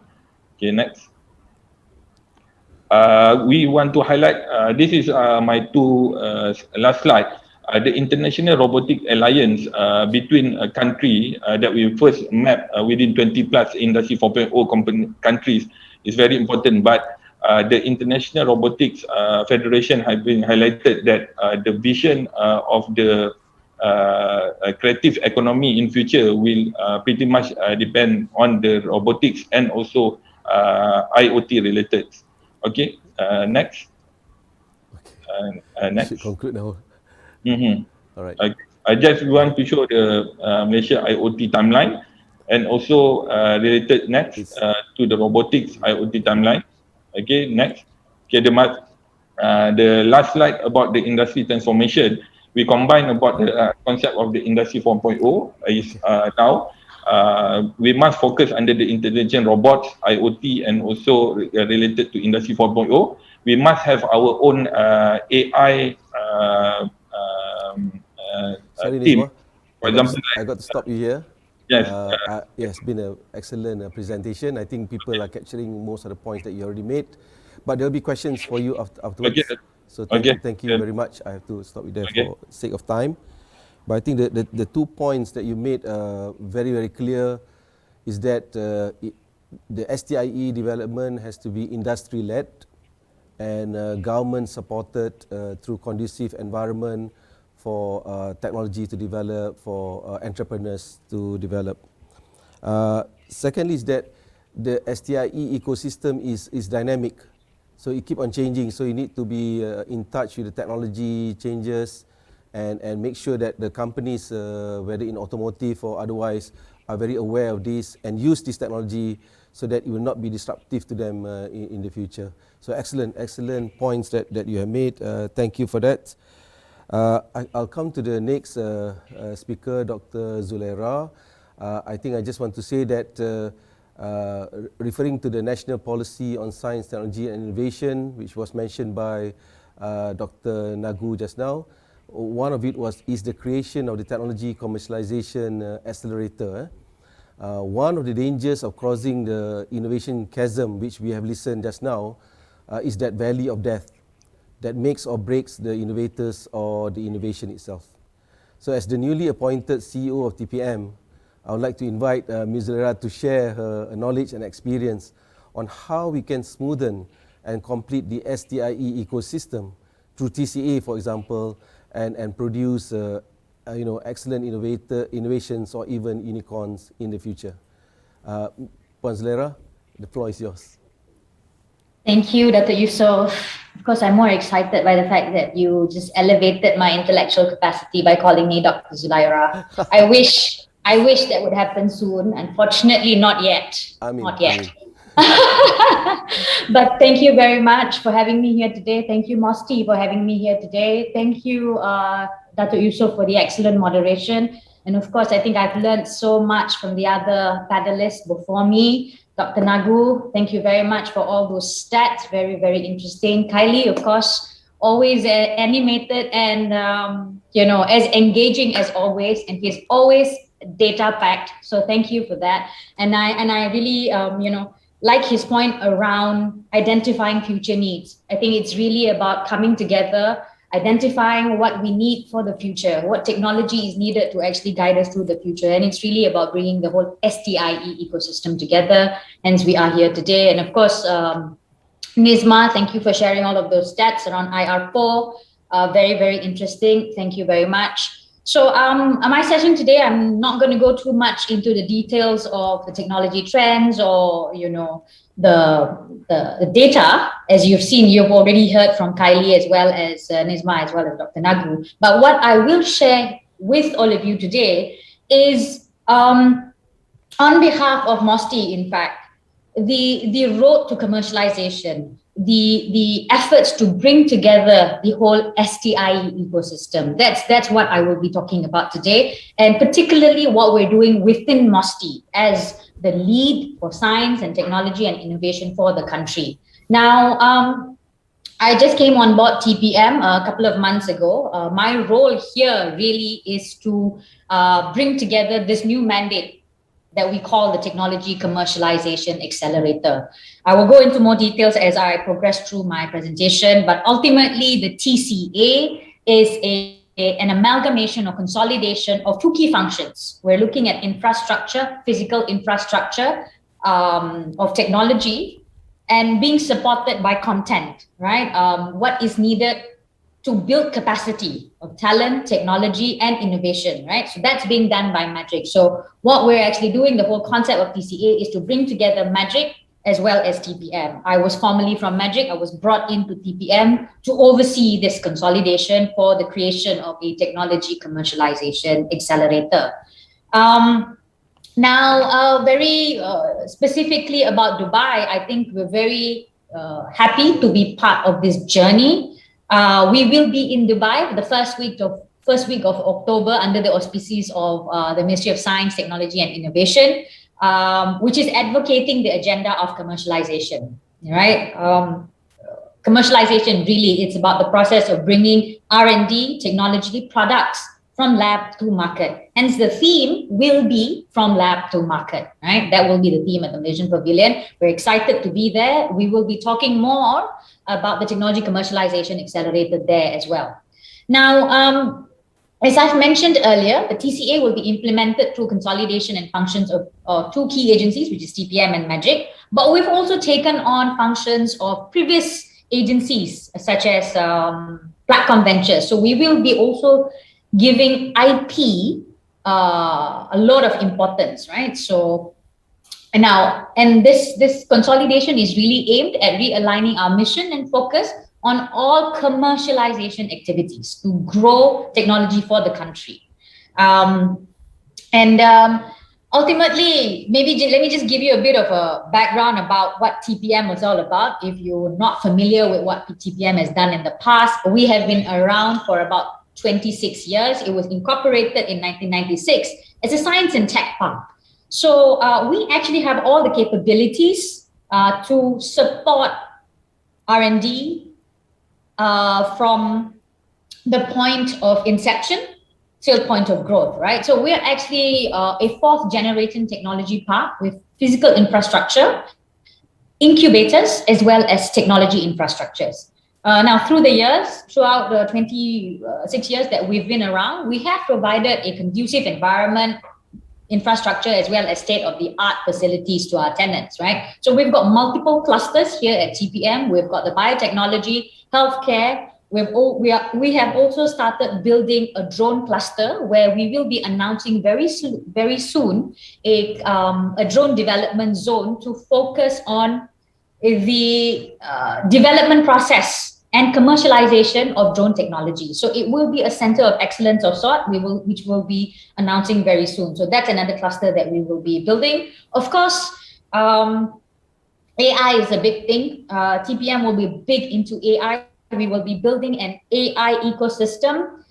Okay, next. We want to highlight, this is my two last slide, the International Robotic Alliance between a country that we first map within 20 plus Industry 4.0 countries is very important. But the International Robotics Federation has been highlighted that the vision of the creative economy in future will pretty much depend on the robotics and also IoT related. Okay, next. You should Next. conclude now. Mm-hmm. All right. I just want to show the Malaysia IoT timeline and also related next It's to the robotics IoT timeline. Okay, next. Okay, the last slide about the industry transformation. We combine about the concept of the industry 4.0 is okay. now we must focus under the intelligent robots, IoT, and also related to industry 4.0. We must have our own AI Sorry, team. Nisma, For example, I got to stop you here. yes, It's been an excellent presentation. I think people are capturing most of the points that you already made, but there'll be questions for you okay, afterwards. So okay, thank you very much. I have to stop you there okay. for sake of time. But I think the 2 points that you made very, very clear is that the STIE development has to be industry-led and government supported through conducive environment for technology to develop, for entrepreneurs to develop. Secondly is that the STIE ecosystem is dynamic, so it keep on changing. So you need to be in touch with the technology changes and make sure that the companies, whether in automotive or otherwise, are very aware of this and use this technology so that it will not be disruptive to them in the future. So excellent points that you have made. Thank you for that. I'll come to the next speaker, Dr. Zulaira. I think I just want to say that referring to the National Policy on Science, Technology and Innovation, which was mentioned by Dr. Nagu just now, one of it is the creation of the Technology Commercialization Accelerator. One of the dangers of crossing the innovation chasm, which we have listened just now, is that valley of death that makes or breaks the innovators or the innovation itself. So as the newly appointed CEO of TPM, I would like to invite Ms. Zulaira to share her knowledge and experience on how we can smoothen and complete the STIE ecosystem through TCA, for example, and produce excellent innovations or even unicorns in the future. Puan Zulaira, the floor is yours. Thank you, Dr. Yusof. Of course, I'm more excited by the fact that you just elevated my intellectual capacity by calling me Dr. Zulaira. I wish that would happen soon. Unfortunately, not yet. Not yet. But thank you very much for having me here today. Thank you, Mosti, for having me here today. Thank you, Dr. Yusof, for the excellent moderation. And of course, I think I've learned so much from the other panelists before me. Dr. Nagu, thank you very much for all those stats. Very, very interesting. Kylie, of course, always animated and, as engaging as always. And he's always data-packed. So thank you for that. And I really, like his point around identifying future needs. I think it's really about coming together identifying what we need for the future, what technology is needed to actually guide us through the future. And it's really about bringing the whole STIE ecosystem together. Hence, we are here today. And of course, Nizma, thank you for sharing all of those stats around IR4. Very, very interesting. Thank you very much. So my session today, I'm not going to go too much into the details of the technology trends or, the data. As you've seen, you've already heard from Kylie as well as Nizma, as well as Dr. Nagu. But what I will share with all of you today is on behalf of MOSTI, in fact, the road to commercialization, the efforts to bring together the whole STIE ecosystem. That's what I will be talking about today, and particularly what we're doing within MOSTI as the lead for science and technology and innovation for the country. Now, I just came on board TPM a couple of months ago. My role here really is to bring together this new mandate that we call the Technology Commercialization Accelerator. I will go into more details as I progress through my presentation, but ultimately the TCA is an amalgamation or consolidation of two key functions. We're looking at infrastructure, physical infrastructure of technology, and being supported by content, right? What is needed to build capacity of talent, technology, and innovation, right? So that's being done by Magic. So what we're actually doing, the whole concept of TCA is to bring together Magic as well as TPM. I was formerly from Magic. I was brought into TPM to oversee this consolidation for the creation of a technology commercialization accelerator. Now, very specifically about Dubai, I think we're very happy to be part of this journey. We will be in Dubai the first week of October under the auspices of the Ministry of Science, Technology and Innovation, which is advocating the agenda of commercialization, right? Commercialization, really, it's about the process of bringing R&D, technology, products from lab to market. Hence, the theme will be from lab to market, right? That will be the theme at the Malaysian Pavilion. We're excited to be there. We will be talking more about the Technology Commercialization Accelerator there as well. Now, as I've mentioned earlier, the TCA will be implemented through consolidation and functions of two key agencies, which is TPM and Magic. But we've also taken on functions of previous agencies, such as Platform Ventures. So we will be also giving IP a lot of importance, right? So now, and this consolidation is really aimed at realigning our mission and focus on all commercialization activities to grow technology for the country. Ultimately, maybe let me just give you a bit of a background about what TPM was all about. If you're not familiar with what TPM has done in the past, we have been around for about 26 years. It was incorporated in 1996 as a science and tech park. So we actually have all the capabilities to support R&D from the point of inception till point of growth, right? So we're actually a fourth generation technology park with physical infrastructure, incubators, as well as technology infrastructures. Now, through the years, throughout the 26 years that we've been around, we have provided a conducive environment, infrastructure, as well as state-of-the-art facilities to our tenants, right? So we've got multiple clusters here at TPM. We've got the biotechnology, healthcare. We have also started building a drone cluster where we will be announcing very soon a drone development zone to focus on the development process and commercialization of drone technology. So it will be a center of excellence of sort, which we'll be announcing very soon. So that's another cluster that we will be building. Of course, AI is a big thing. TPM will be big into AI. We will be building an AI ecosystem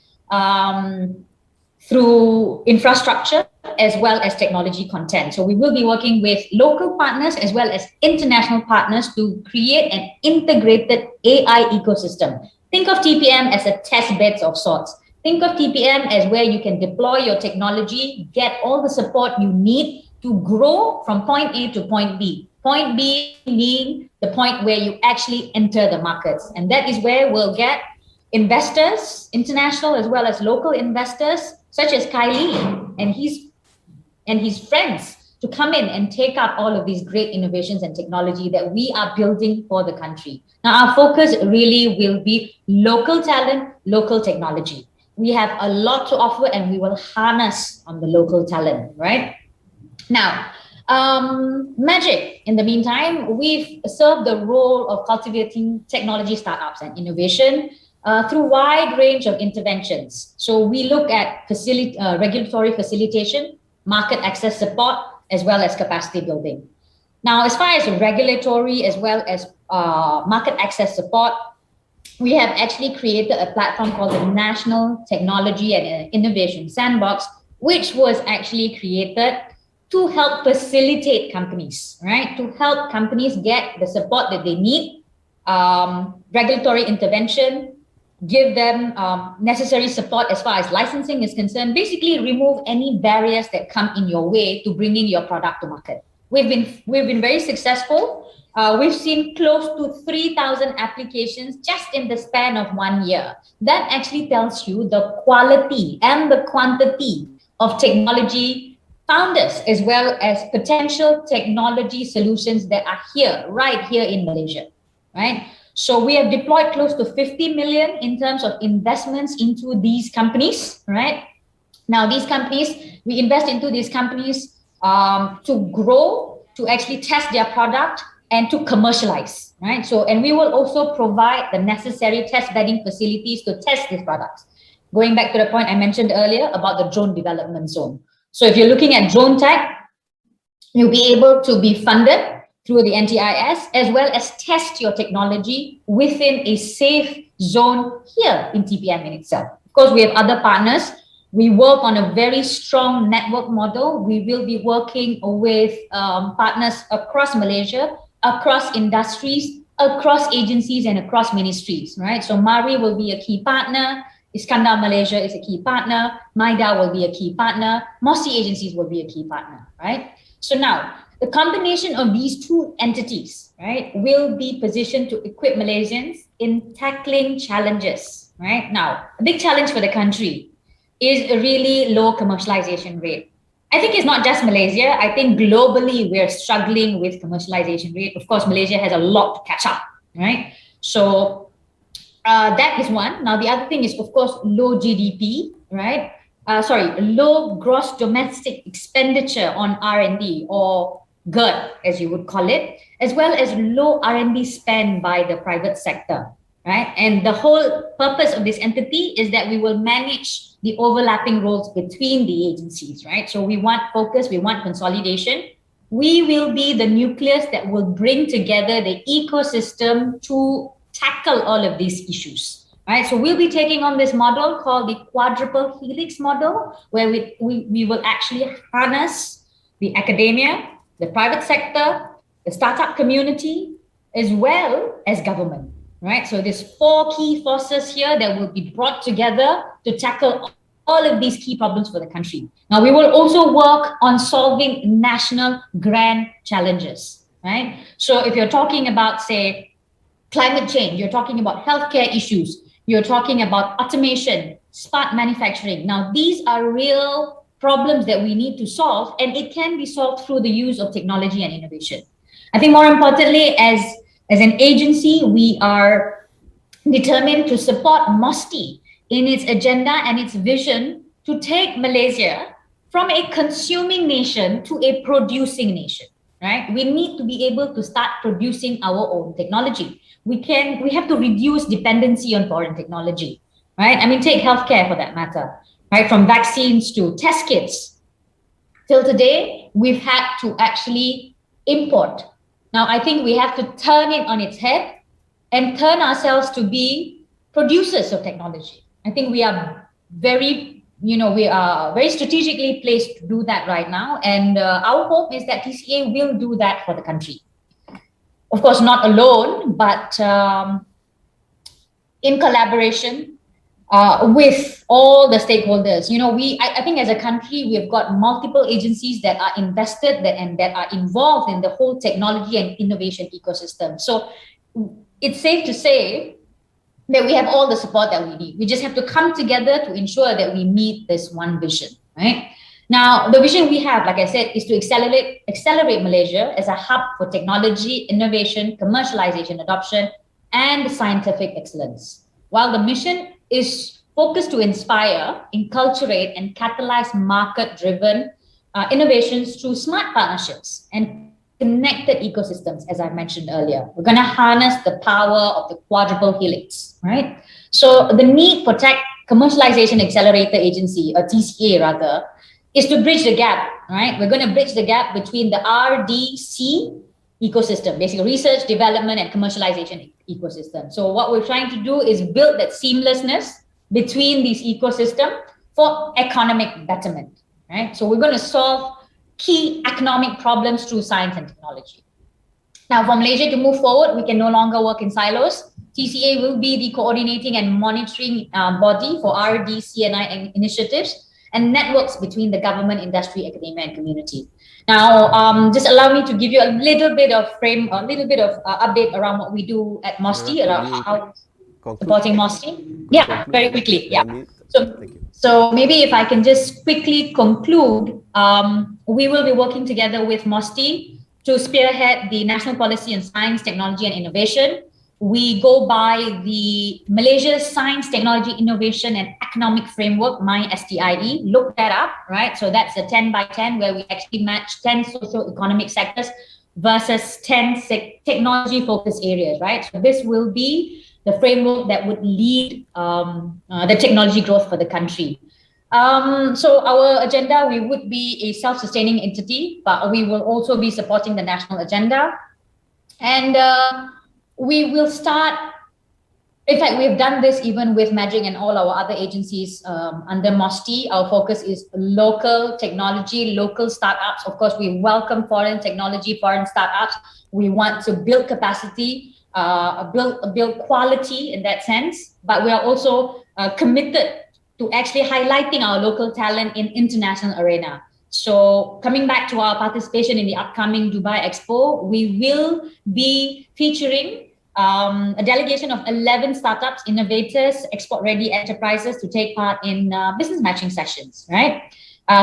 through infrastructure as well as technology content. So we will be working with local partners as well as international partners to create an integrated AI ecosystem. Think of TPM as a test bed of sorts. Think of TPM as where you can deploy your technology, get all the support you need to grow from point A to point B. Point B being the point where you actually enter the markets. And that is where we'll get investors, international as well as local investors, such as Kylie and his friends, to come in and take up all of these great innovations and technology that we are building for the country. Now, our focus really will be local talent, local technology. We have a lot to offer and we will harness on the local talent, right? Now, Magic, in the meantime, we've served the role of cultivating technology startups and innovation through wide range of interventions. So we look at regulatory facilitation, market access support, as well as capacity building. Now, as far as regulatory as well as market access support, we have actually created a platform called the National Technology and Innovation Sandbox, which was actually created to help facilitate companies, right? To help companies get the support that they need, regulatory intervention, give them necessary support as far as licensing is concerned, basically remove any barriers that come in your way to bringing your product to market. We've been very successful. We've seen close to 3,000 applications just in the span of 1 year. That actually tells you the quality and the quantity of technology founders as well as potential technology solutions that are here, right here in Malaysia, right? So we have deployed close to 50 million in terms of investments into these companies, right? Now, these companies, we invest into these companies to grow, to actually test their product and to commercialize, right? So, and we will also provide the necessary test bedding facilities to test these products. Going back to the point I mentioned earlier about the drone development zone. So if you're looking at drone tech, you'll be able to be funded through the NTIS, as well as test your technology within a safe zone here in TPM in itself. Of course, we have other partners. We work on a very strong network model. We will be working with partners across Malaysia, across industries, across agencies, and across ministries, right? So MARI will be a key partner. Iskandar Malaysia is a key partner. MIDA will be a key partner. MOSI agencies will be a key partner, right? So now, the combination of these two entities, right, will be positioned to equip Malaysians in tackling challenges, right? Now, a big challenge for the country is a really low commercialization rate. I think it's not just Malaysia. I think globally we're struggling with commercialization rate. Of course, Malaysia has a lot to catch up, right? So that is one. Now, the other thing is, of course, low GDP, right? Low gross domestic expenditure on R&D, or GERD, as you would call it, as well as low R&D spend by the private sector, right? And the whole purpose of this entity is that we will manage the overlapping roles between the agencies, right? So we want focus, we want consolidation. We will be the nucleus that will bring together the ecosystem to tackle all of these issues, right? So we'll be taking on this model called the quadruple helix model, where we will actually harness the academia, the private sector, the startup community, as well as government, right? So there's 4 key forces here that will be brought together to tackle all of these key problems for the country. Now, we will also work on solving national grand challenges, right? So if you're talking about, say, climate change, you're talking about healthcare issues, you're talking about automation, smart manufacturing. Now, these are real problems that we need to solve, and it can be solved through the use of technology and innovation. I think more importantly, as an agency, we are determined to support MOSTI in its agenda and its vision to take Malaysia from a consuming nation to a producing nation, right? We need to be able to start producing our own technology. We have to reduce dependency on foreign technology, right? I mean, take healthcare for that matter, right? From vaccines to test kits. Till today, we've had to actually import. Now, I think we have to turn it on its head and turn ourselves to be producers of technology. I think we are very strategically placed to do that right now. And our hope is that TCA will do that for the country. Of course, not alone, but in collaboration with all the stakeholders. You know, I think as a country, we've got multiple agencies that are invested and that are involved in the whole technology and innovation ecosystem. So it's safe to say that we have all the support that we need. We just have to come together to ensure that we meet this one vision, right? Now, the vision we have, like I said, is to accelerate Malaysia as a hub for technology, innovation, commercialization, adoption, and scientific excellence. While the mission is focused to inspire, enculturate, and catalyze market-driven innovations through smart partnerships and connected ecosystems, as I mentioned earlier. We're going to harness the power of the quadruple helix, right? So the need for tech commercialization accelerator agency, or TCA rather, is to bridge the gap, right? We're going to bridge the gap between the RDC ecosystem, basically research, development, and commercialization ecosystem. So what we're trying to do is build that seamlessness between these ecosystems for economic betterment, right? So we're going to solve key economic problems through science and technology. Now, for Malaysia to move forward, we can no longer work in silos. TCA will be the coordinating and monitoring body for RD, CNI initiatives and networks between the government, industry, academia, and community. Now, just allow me to give you a little bit of update around what we do at MOSTI, around how supporting MOSTI. Yeah, very quickly. Yeah. So maybe if I can just quickly conclude, we will be working together with MOSTI to spearhead the national policy on science, technology, and innovation. We go by the Malaysia Science, Technology, Innovation, and Economic Framework, my STIE. Look that up, right? So that's a 10 by 10 where we actually match 10 socio-economic sectors versus 10 technology focus areas, right? So this will be the framework that would lead the technology growth for the country. So our agenda, we would be a self-sustaining entity, but we will also be supporting the national agenda. And we will start, in fact, we've done this even with Magic and all our other agencies under MOSTI. Our focus is local technology, local startups. Of course, we welcome foreign technology, foreign startups. We want to build capacity, build quality in that sense, but we are also committed to actually highlighting our local talent in international arena. So coming back to our participation in the upcoming Dubai Expo, we will be featuring a delegation of 11 startups, innovators, export-ready enterprises to take part in business matching sessions, right?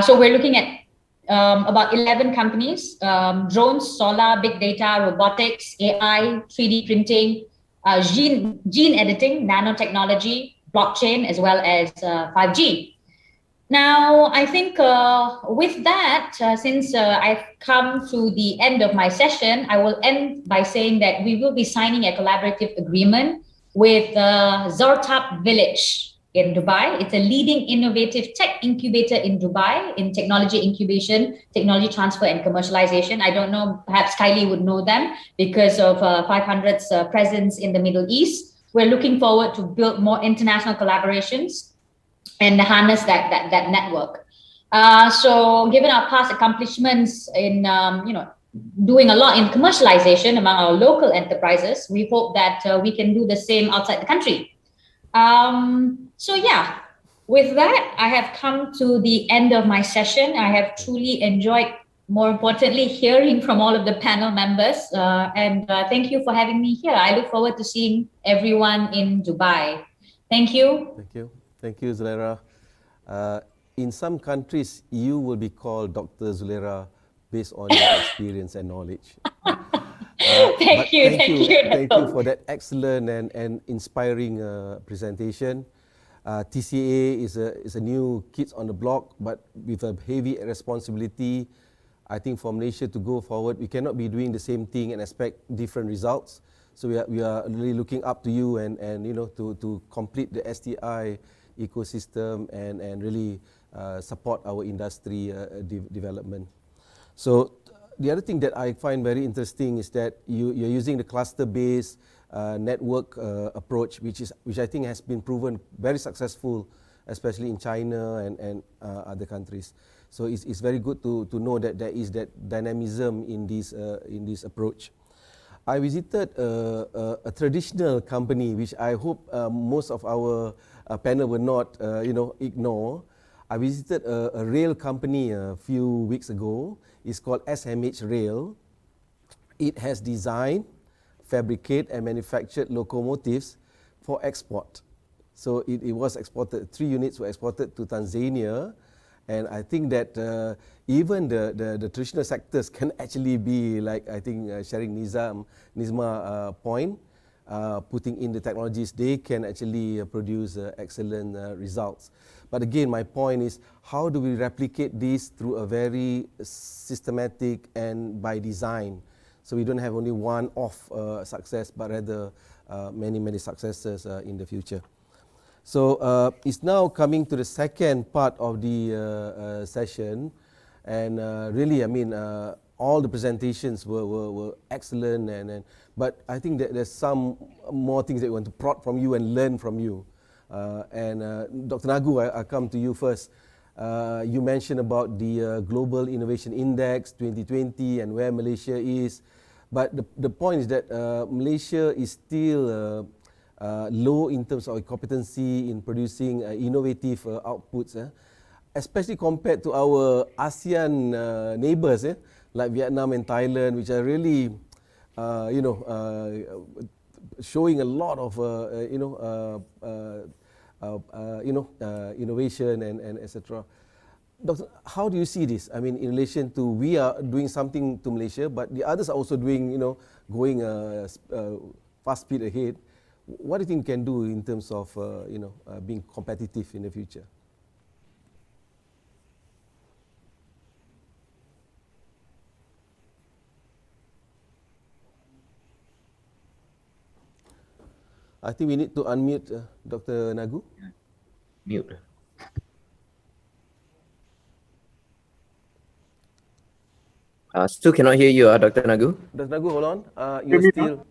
So we're looking at about 11 companies, drones, solar, big data, robotics, AI, 3D printing, gene editing, nanotechnology, blockchain, as well as 5G. Now, I think with that, since I've come to the end of my session, I will end by saying that we will be signing a collaborative agreement with Zortab Village in Dubai. It's a leading innovative tech incubator in Dubai in technology incubation, technology transfer, and commercialization. I don't know, perhaps Kylie would know them because of 500's presence in the Middle East. We're looking forward to build more international collaborations and harness that network. So given our past accomplishments in doing a lot in commercialization among our local enterprises, we hope that we can do the same outside the country. So yeah, with that, I have come to the end of my session. I have truly enjoyed, more importantly, hearing from all of the panel members. And thank you for having me here. I look forward to seeing everyone in Dubai. Thank you. Thank you. Thank you, Zulera. In some countries, you will be called Dr. Zulera based on your experience and knowledge. Thank you for that excellent and inspiring presentation. TCA is a new kids on the block, but with a heavy responsibility. I think for Malaysia to go forward, we cannot be doing the same thing and expect different results. So we are really looking up to you and to complete the STI ecosystem and really support our industry development. So the other thing that I find very interesting is that you're using the cluster-based network approach, which I think has been proven very successful, especially in China and other countries. So it's very good to know that there is that dynamism in this approach. I visited a traditional company, which I hope most of our panel will not, ignore. I visited a rail company a few weeks ago. It's called SMH Rail. It has designed, fabricated, and manufactured locomotives for export. So it was exported, 3 units were exported to Tanzania, and I think that even the traditional sectors can actually be like, I think sharing Nizma point, putting in the technologies, they can actually produce excellent results. But again, my point is, how do we replicate this through a very systematic and by design? So we don't have only one-off success, but rather many successes in the future. So it's now coming to the second part of the session, and really, I mean, all the presentations were excellent, but I think that there's some more things that we want to prod from you and learn from you. Dr. Nagu, I come to you first. You mentioned about the Global Innovation Index 2020 and where Malaysia is, but the point is that Malaysia is still low in terms of competency in producing innovative outputs, especially compared to our ASEAN neighbors, like Vietnam and Thailand, which are really, showing a lot of, innovation and etc. Doctor, how do you see this? I mean, in relation to, we are doing something to Malaysia, but the others are also doing, going fast speed ahead. What do you think can do in terms of, being competitive in the future? I think we need to unmute Dr. Nagu. Mute. Still cannot hear you, Dr. Nagu. Dr. Nagu, hold on. Hear You're me still now?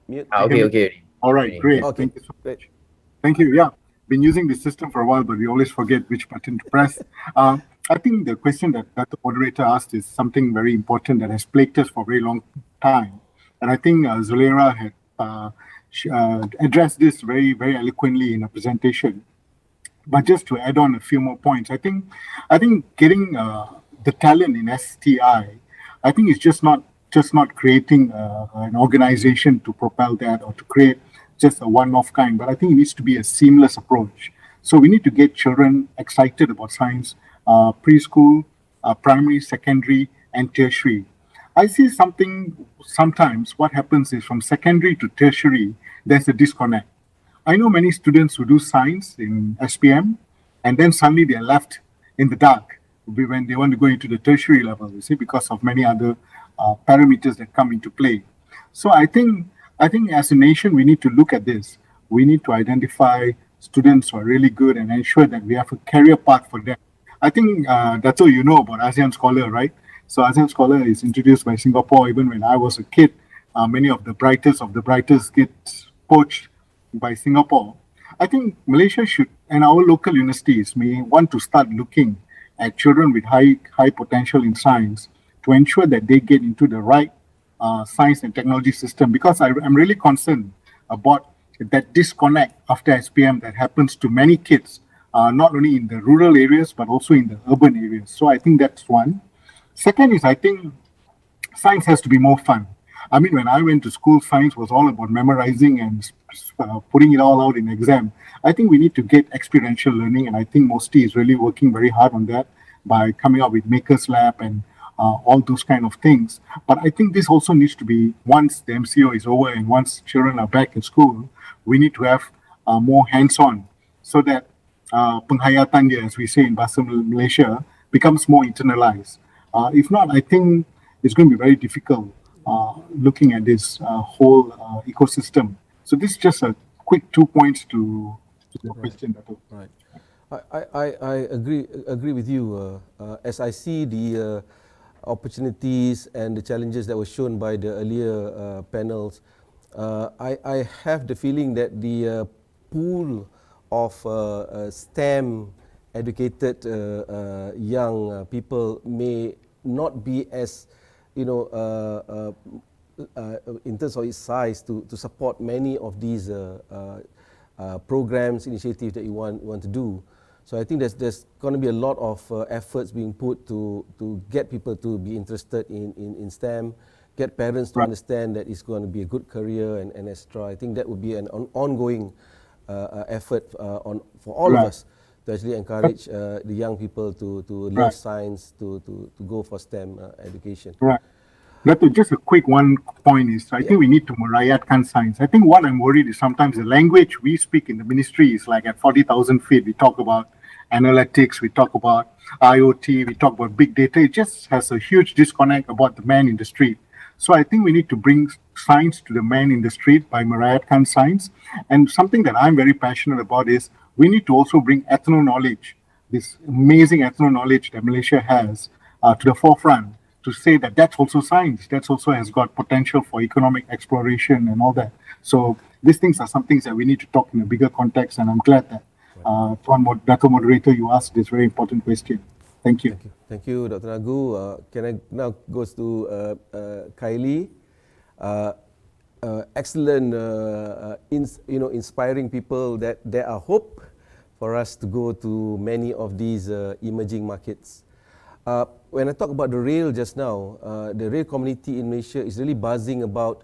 mute. Okay. All right, great. Okay, Thank you so great. much. Thank you. Yeah, been using the system for a while, but we always forget which button to press. I think the question that the moderator asked is something very important that has plagued us for a very long time. And I think Zulera had addressed this very eloquently in a presentation. But just to add on a few more points, I think getting the talent in STI, I think it's just not creating an organization to propel that or to create just a one-off kind, but I think it needs to be a seamless approach. So we need to get children excited about science, preschool, primary, secondary, and tertiary. I see sometimes what happens is from secondary to tertiary, there's a disconnect. I know many students who do science in SPM, and then suddenly they're left in the dark when they want to go into the tertiary level, you see, because of many other parameters that come into play. So I think as a nation, we need to look at this. We need to identify students who are really good and ensure that we have a career path for them. I think that's all you know about ASEAN Scholar, right? So ASEAN Scholar is introduced by Singapore. Even when I was a kid, many of the brightest get poached by Singapore. I think Malaysia should, and our local universities may want to start looking at children with high potential in science to ensure that they get into the right science and technology system, because I'm really concerned about that disconnect after SPM that happens to many kids, not only in the rural areas, but also in the urban areas. So I think that's one. Second is, I think science has to be more fun. I mean, when I went to school, science was all about memorizing and putting it all out in exam. I think we need to get experiential learning, and I think MOSTI is really working very hard on that by coming up with Makers Lab and all those kind of things. But I think this also needs to be, once the MCO is over and once children are back in school, we need to have more hands-on so that penghayatan dia, as we say in Bahasa Malaysia, becomes more internalized. If not, I think it's going to be very difficult looking at this whole ecosystem. So this is just a quick 2 points to your question, Dato. Right. I agree with you. As I see the opportunities and the challenges that were shown by the earlier panels, I have the feeling that the pool of STEM educated young people may not be as, in terms of its size to support many of these programs, initiatives that you want to do. So I think there's going to be a lot of efforts being put to get people to be interested in STEM, get parents to Right. understand that it's going to be a good career and extra. I think that would be an ongoing effort for all of Right. us to actually encourage the young people to love Right. science, to go for STEM education. Right. That just a quick one point is I Yeah. think we need to merayakan science. I think what I'm worried is sometimes the language we speak in the ministry is like at 40,000 feet. We talk about analytics, we talk about IoT, we talk about big data. It just has a huge disconnect about the man in the street. So I think we need to bring science to the man in the street by merayakan science. And something that I'm very passionate about is we need to also bring ethno knowledge, this amazing ethno knowledge that Malaysia has, to the forefront, to say that that's also science, that's also has got potential for economic exploration and all that. So these things are some things that we need to talk in a bigger context, and I'm glad that Dr. Moderator, you asked this very important question. Thank you. Thank you, Dr. Nagu. Can I now goes to Kylie? Excellent, inspiring people that there are hope for us to go to many of these emerging markets. When I talk about the rail just now, the rail community in Malaysia is really buzzing about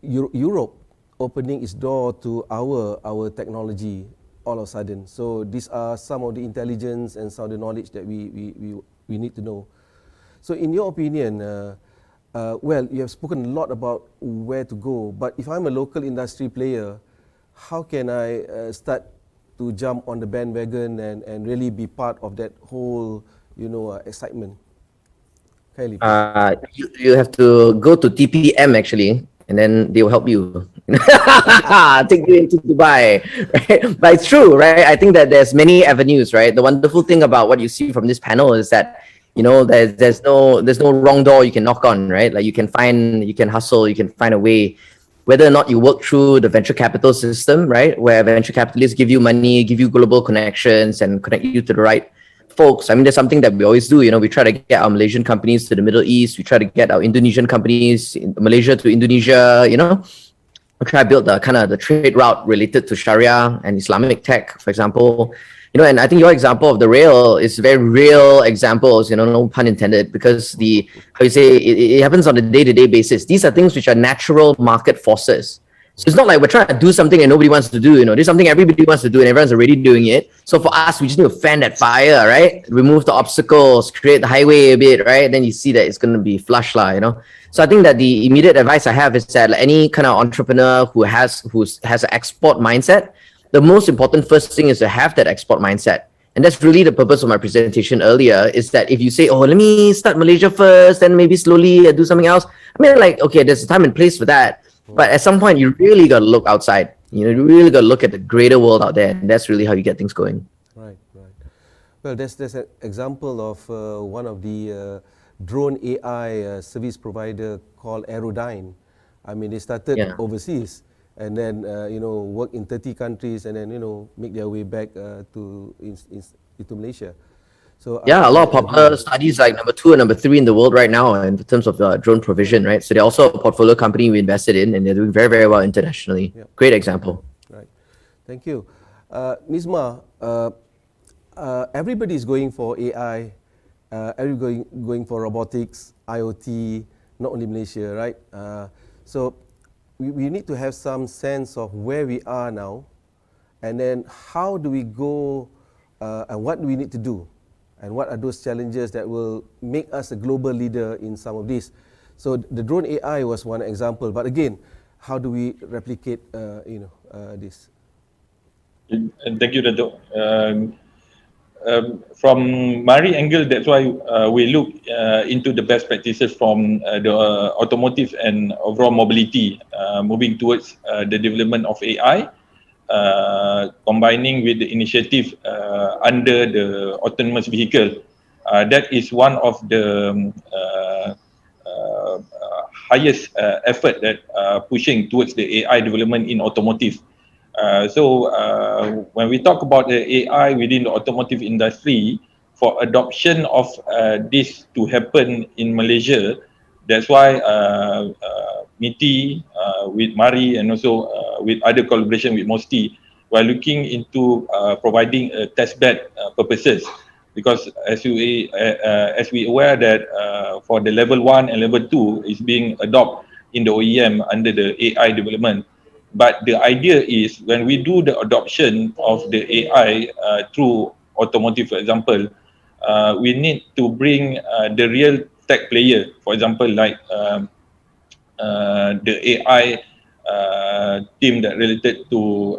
Europe opening its door to our technology all of a sudden. So these are some of the intelligence and some of the knowledge that we need to know. So in your opinion, well, you have spoken a lot about where to go, but if I'm a local industry player, how can I start to jump on the bandwagon and really be part of that whole, excitement? Kylie, please. You have to go to TPM actually, and then they will help you. Take you into Dubai, right? But it's true, right? I think that there's many avenues, right? The wonderful thing about what you see from this panel is that there's no wrong door you can knock on, right? Like you can hustle, you can find a way. Whether or not you work through the venture capital system, right, where venture capitalists give you money, give you global connections, and connect you to the right folks. I mean, there's something that we always do. We try to get our Malaysian companies to the Middle East. We try to get our Indonesian companies in Malaysia to Indonesia. We try to build the trade route related to Sharia and Islamic tech, for example. And I think your example of the rail is very real examples, no pun intended, because it happens on a day-to-day basis. These are things which are natural market forces. So it's not like we're trying to do something and nobody wants to do, there's something everybody wants to do and everyone's already doing it. So for us, we just need to fan that fire, right? Remove the obstacles, create the highway a bit, right? Then you see that it's going to be flush, So I think that the immediate advice I have is that any kind of entrepreneur who has an export mindset, the most important first thing is to have that export mindset. And that's really the purpose of my presentation earlier, is that if you say, let me start Malaysia first, then maybe slowly do something else. I mean, okay, there's a time and place for that. But at some point, you really got to look outside. You really got to look at the greater world out there. And that's really how you get things going. Right. Well, there's an example of one of the drone AI service provider called Aerodyne. I mean, they started overseas and then work in 30 countries and then make their way back into Malaysia. So a lot of popular studies like number 2 and number 3 in the world right now in terms of drone provision, right? So they're also a portfolio company we invested in, and they're doing very, very well internationally. Yep. Great example. Right. Thank you. Nisma, everybody is going for AI, everybody going for robotics, IoT, not only Malaysia, right? So we need to have some sense of where we are now, and then how do we go, and what do we need to do? And what are those challenges that will make us a global leader in some of these? So the drone AI was one example, but again, how do we replicate, this? And thank you, Dato'. From Mari angle, that's why we look into the best practices from the automotive and overall mobility, moving towards the development of AI. Combining with the initiative under the autonomous vehicle. That is one of the highest effort that pushing towards the AI development in automotive. So when we talk about the AI within the automotive industry, for adoption of this to happen in Malaysia, that's why MITI with Mari and also with other collaboration with MOSTI, we're looking into providing test bed purposes because as we aware that for the level 1 and level 2 is being adopted in the OEM under the AI development. But the idea is when we do the adoption of the AI through automotive, for example, we need to bring the real tech player, for example, like the AI team that related to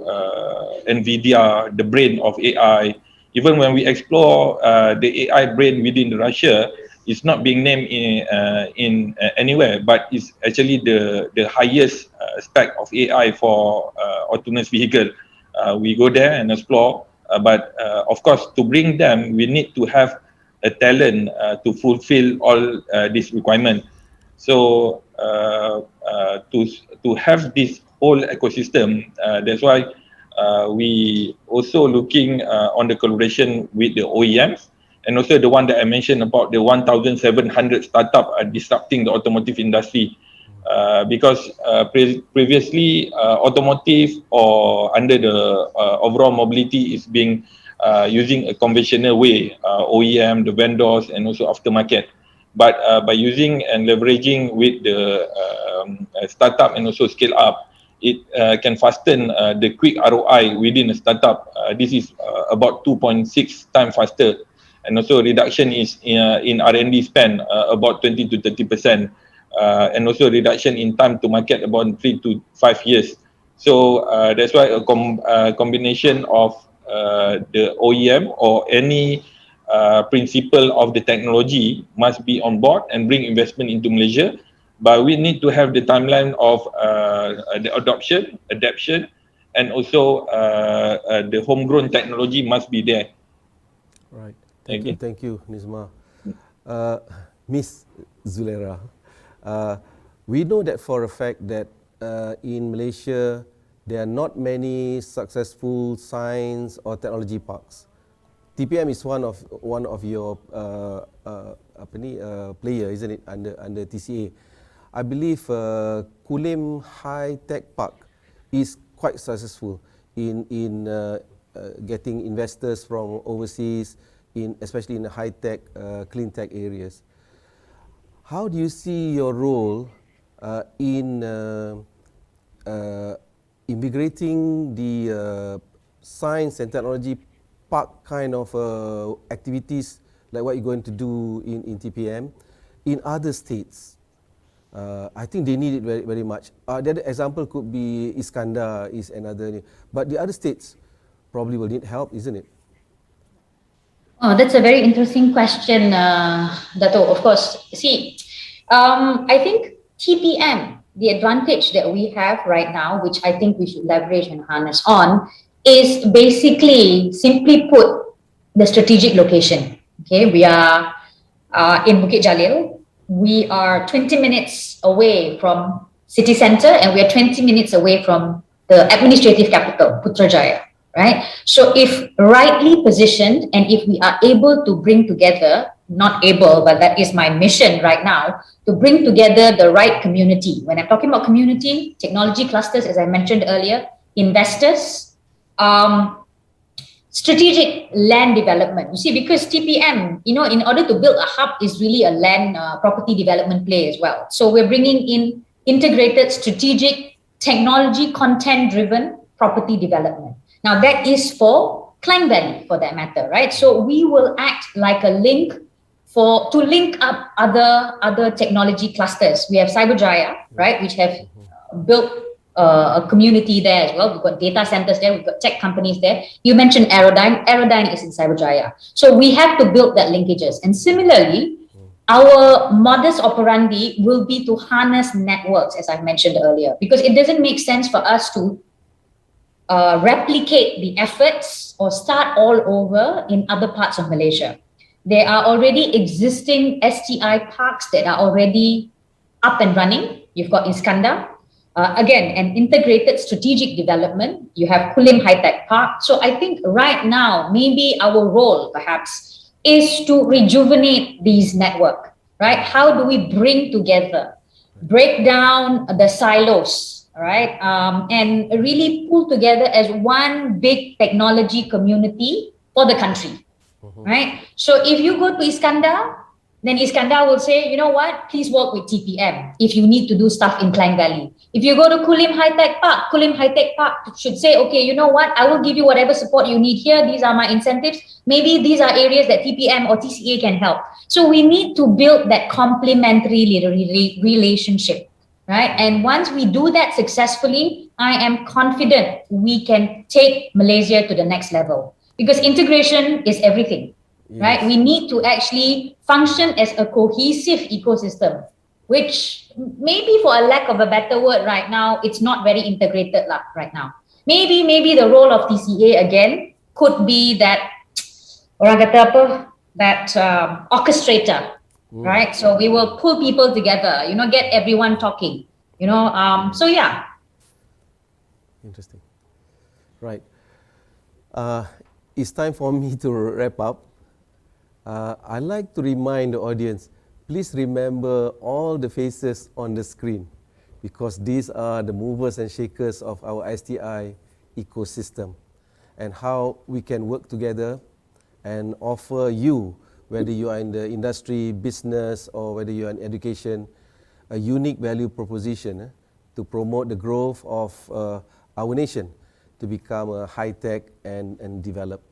NVIDIA, the brain of AI. Even when we explore the AI brain within Russia, it's not being named in anywhere, but it's actually the highest spec of AI for autonomous vehicle. We go there and explore, but of course, to bring them, we need to have a talent to fulfill all these requirements. So to have this whole ecosystem, that's why we also looking on the collaboration with the OEMs, and also the one that I mentioned about the 1,700 startup disrupting the automotive industry. Because previously automotive or under the overall mobility is being using a conventional way, OEM, the vendors, and also aftermarket. But by using and leveraging with the startup and also scale up, it can fasten the quick ROI within a startup. This is about 2.6 times faster, and also reduction is in R&D spend about 20 to 30%, and also reduction in time to market about 3 to 5 years. So that's why a combination of the OEM or any principle of the technology must be on board and bring investment into Malaysia. But we need to have the timeline of the adaptation, and also the homegrown technology must be there. Right. Okay. Thank you, Nizma. Miss Zulera, we know that for a fact that in Malaysia there are not many successful science or technology parks. TPM is one of your player, isn't it, under TCA? I believe Kulim High Tech Park is quite successful in getting investors from overseas, especially in the high tech, clean tech areas. How do you see your role in integrating the science and technology park kind of activities, like what you're going to do in TPM, in other states? I think they need it very, very much. The other example could be Iskandar is another, but the other states probably will need help, isn't it? Oh, that's a very interesting question, Dato. Of course, see, I think TPM, the advantage that we have right now, which I think we should leverage and harness on, is basically, simply put, the strategic location. Okay, we are in Bukit Jalil. We are 20 minutes away from city center, and we are 20 minutes away from the administrative capital, Putrajaya. Right? So if rightly positioned, and if we are able to bring together, not able, but that is my mission right now, to bring together the right community. When I'm talking about community, technology clusters, as I mentioned earlier, investors, strategic land development. You see, because TPM, in order to build a hub is really a land property development play as well. So we're bringing in integrated, strategic, technology, content-driven property development. Now that is for Klang Valley, for that matter, right? So we will act like a link to link up other technology clusters. We have Cyberjaya, right, which have built a community there as well. We've got data centers there. We've got tech companies there. You mentioned Aerodyne. Aerodyne is in Cyberjaya. So we have to build that linkages. And similarly, our modus operandi will be to harness networks, as I mentioned earlier, because it doesn't make sense for us to replicate the efforts or start all over in other parts of Malaysia. There are already existing STI parks that are already up and running. You've got Iskandar. Again, an integrated strategic development. You have Kulim High Tech Park. So I think right now, maybe our role perhaps is to rejuvenate these network, right? How do we bring together, break down the silos, right? And really pull together as one big technology community for the country. right? So if you go to Iskandar, then Iskandar will say, you know what, please work with TPM if you need to do stuff in Klang Valley. If you go to Kulim High Tech Park, Kulim High Tech Park should say, okay, you know what, I will give you whatever support you need here. These are my incentives. Maybe these are areas that TPM or TCA can help. So we need to build that complementary relationship, right? And once we do that successfully, I am confident we can take Malaysia to the next level, because integration is everything. Right? We need to actually function as a cohesive ecosystem, which maybe, for a lack of a better word right now, it's not very integrated right now. Maybe the role of TCA again could be that orang kata apa, that orchestrator, right? So we will pull people together, get everyone talking, so yeah. Interesting. Right. It's time for me to wrap up. I'd like to remind the audience, please remember all the faces on the screen, because these are the movers and shakers of our STI ecosystem, and how we can work together and offer you, whether you are in the industry, business, or whether you are in education, a unique value proposition to promote the growth of our nation to become a high-tech and developed.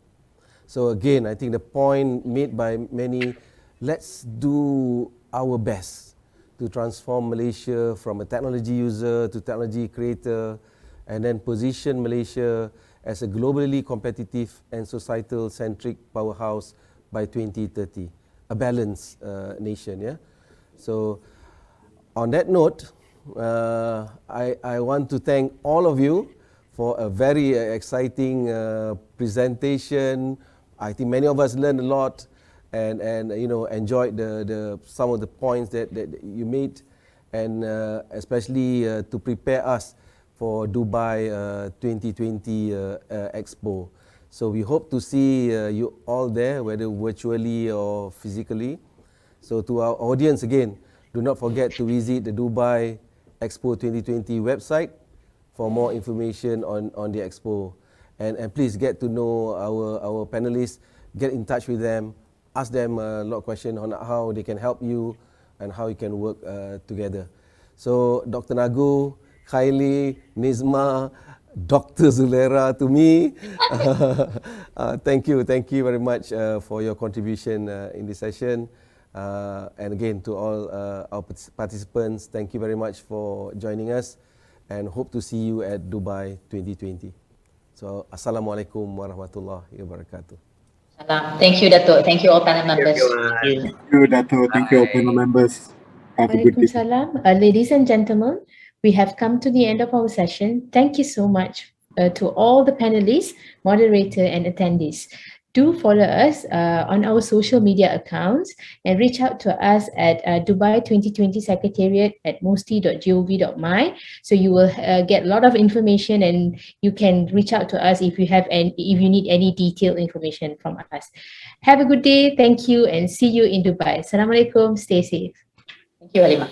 So again, I think the point made by many, let's do our best to transform Malaysia from a technology user to technology creator, and then position Malaysia as a globally competitive and societal-centric powerhouse by 2030, a balanced nation. Yeah. So on that note, I want to thank all of you for a very exciting presentation. I think many of us learned a lot and enjoyed the some of the points that you made, and especially to prepare us for Dubai 2020 Expo. So we hope to see you all there, whether virtually or physically. So to our audience again, do not forget to visit the Dubai Expo 2020 website for more information on the Expo. And please get to know our panelists, get in touch with them, ask them a lot of questions on how they can help you and how you can work together. So Dr. Nagu, Khaili, Nizma, Dr. Zulera, to me, thank you very much for your contribution in this session. And again, to all our participants, thank you very much for joining us, and hope to see you at Dubai 2020. So, Assalamualaikum warahmatullahi wabarakatuh. Salam. Thank you, Dato'. Thank you, all panel members. Thank you, Dato'. Thank you, all panel members. Have a good day. Waalaikumsalam. Ladies and gentlemen, we have come to the end of our session. Thank you so much to all the panelists, moderator, and attendees. Do follow us on our social media accounts and reach out to us at Dubai 2020 Secretariat at mosti.gov.my. So you will get a lot of information, and you can reach out to us if you need any detailed information from us. Have a good day. Thank you, and see you in Dubai. Assalamualaikum. Stay safe. Thank you, Halima.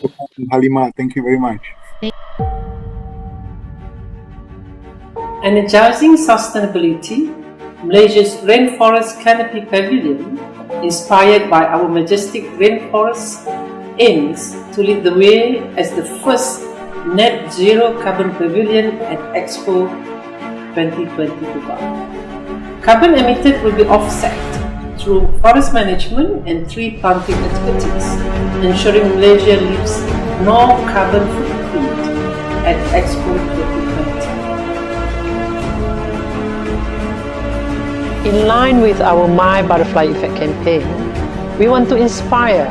Halima, thank you very much. Energizing Sustainability, Malaysia's Rainforest Canopy Pavilion, inspired by our majestic rainforests, aims to lead the way as the first net zero carbon pavilion at Expo 2020 Dubai. Carbon emitted will be offset through forest management and tree planting expertise, ensuring Malaysia leaves no carbon footprint at Expo 2020. In line with our My Butterfly Effect campaign, we want to inspire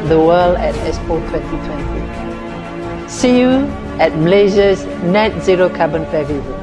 the world at Expo 2020. See you at Malaysia's Net Zero Carbon Pavilion.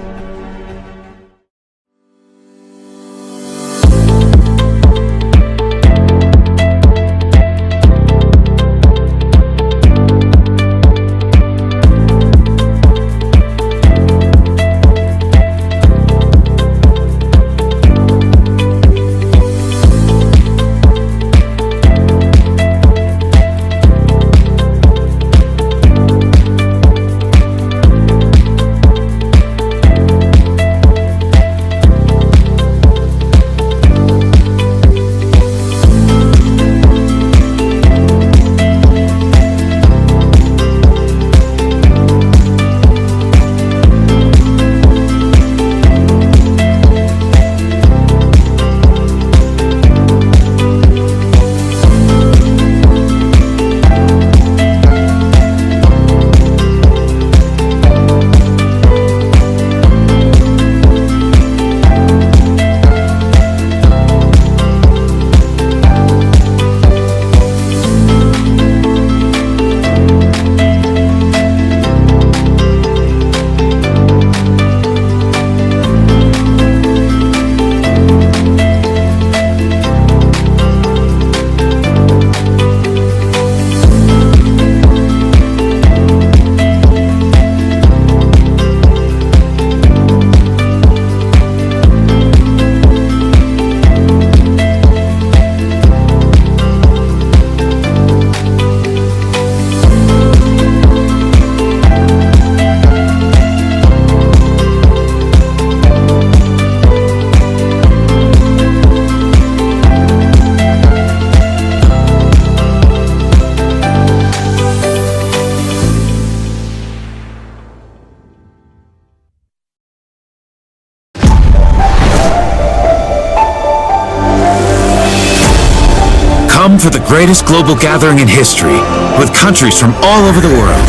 Come for the greatest global gathering in history, with countries from all over the world.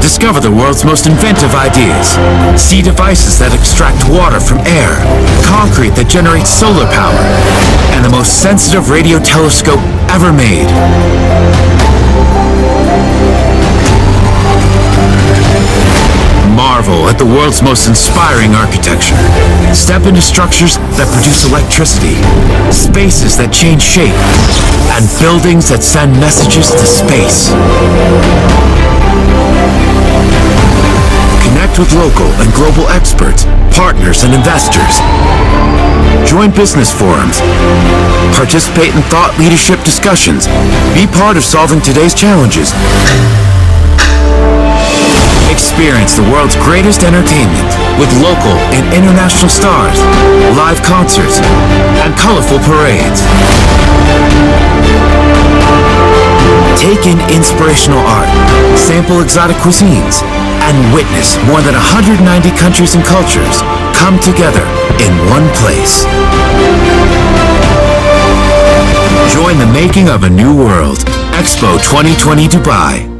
Discover the world's most inventive ideas. See devices that extract water from air, concrete that generates solar power, and the most sensitive radio telescope ever made. Marvel at the world's most inspiring architecture. Step into structures that produce electricity, spaces that change shape, and buildings that send messages to space. Connect with local and global experts, partners, and investors. Join business forums. Participate in thought leadership discussions. Be part of solving today's challenges. Experience the world's greatest entertainment with local and international stars, live concerts, and colorful parades. Take in inspirational art, sample exotic cuisines, and witness more than 190 countries and cultures come together in one place. Join the making of a new world. Expo 2020 Dubai.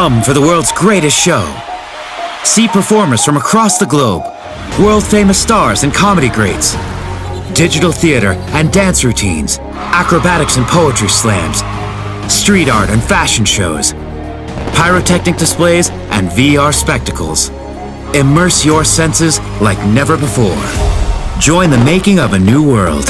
Come for the world's greatest show. See performers from across the globe, world-famous stars and comedy greats, digital theater and dance routines, acrobatics and poetry slams, street art and fashion shows, pyrotechnic displays and VR spectacles. Immerse your senses like never before. Join the making of a new world.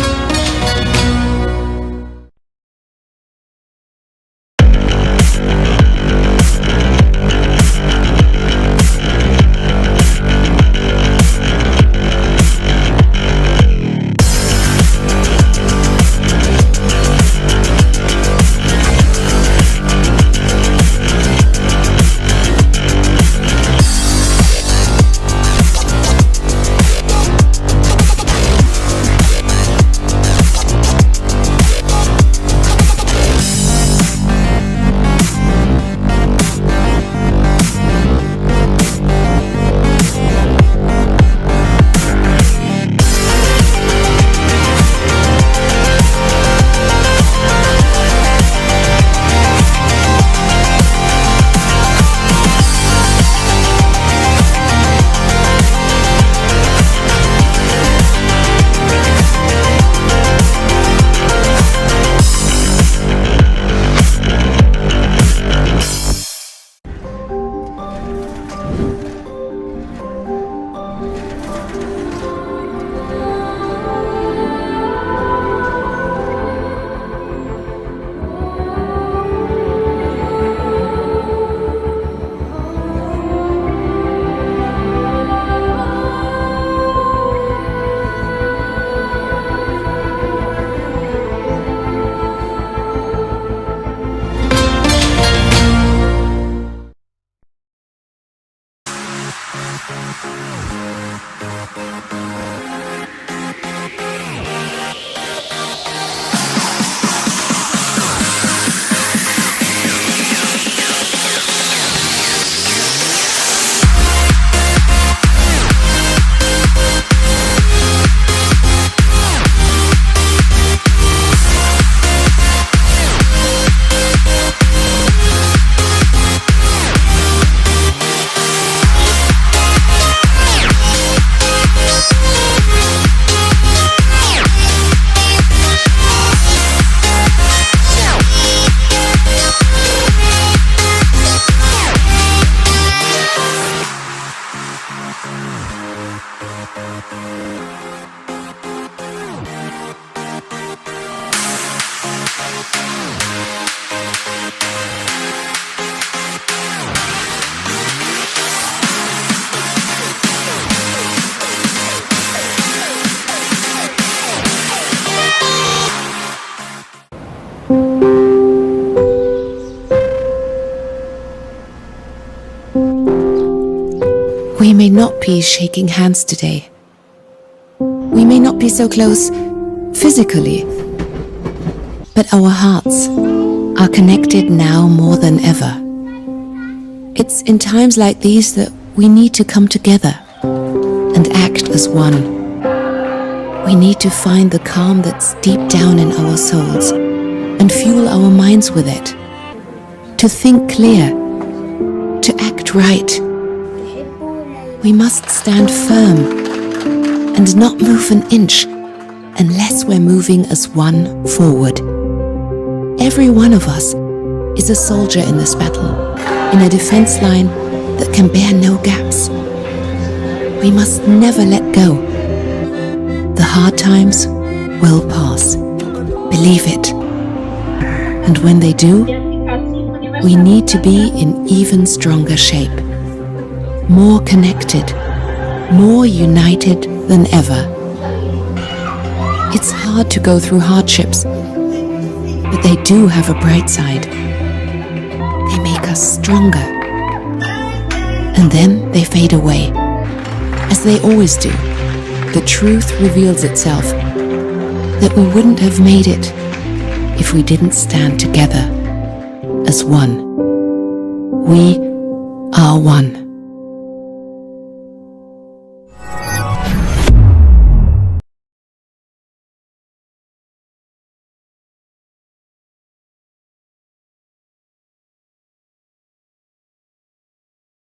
canopies shaking hands today. We may not be so close physically, but our hearts are connected now more than ever. It's in times like these that we need to come together and act as one. We need to find the calm that's deep down in our souls and fuel our minds with it. To think clear, to act right. We must stand firm and not move an inch unless we're moving as one forward. Every one of us is a soldier in this battle, in a defense line that can bear no gaps. We must never let go. The hard times will pass. Believe it. And when they do, we need to be in even stronger shape. More connected, more united than ever. It's hard to go through hardships, but they do have a bright side. They make us stronger. And then they fade away. As they always do, the truth reveals itself that we wouldn't have made it if we didn't stand together as one. We are one.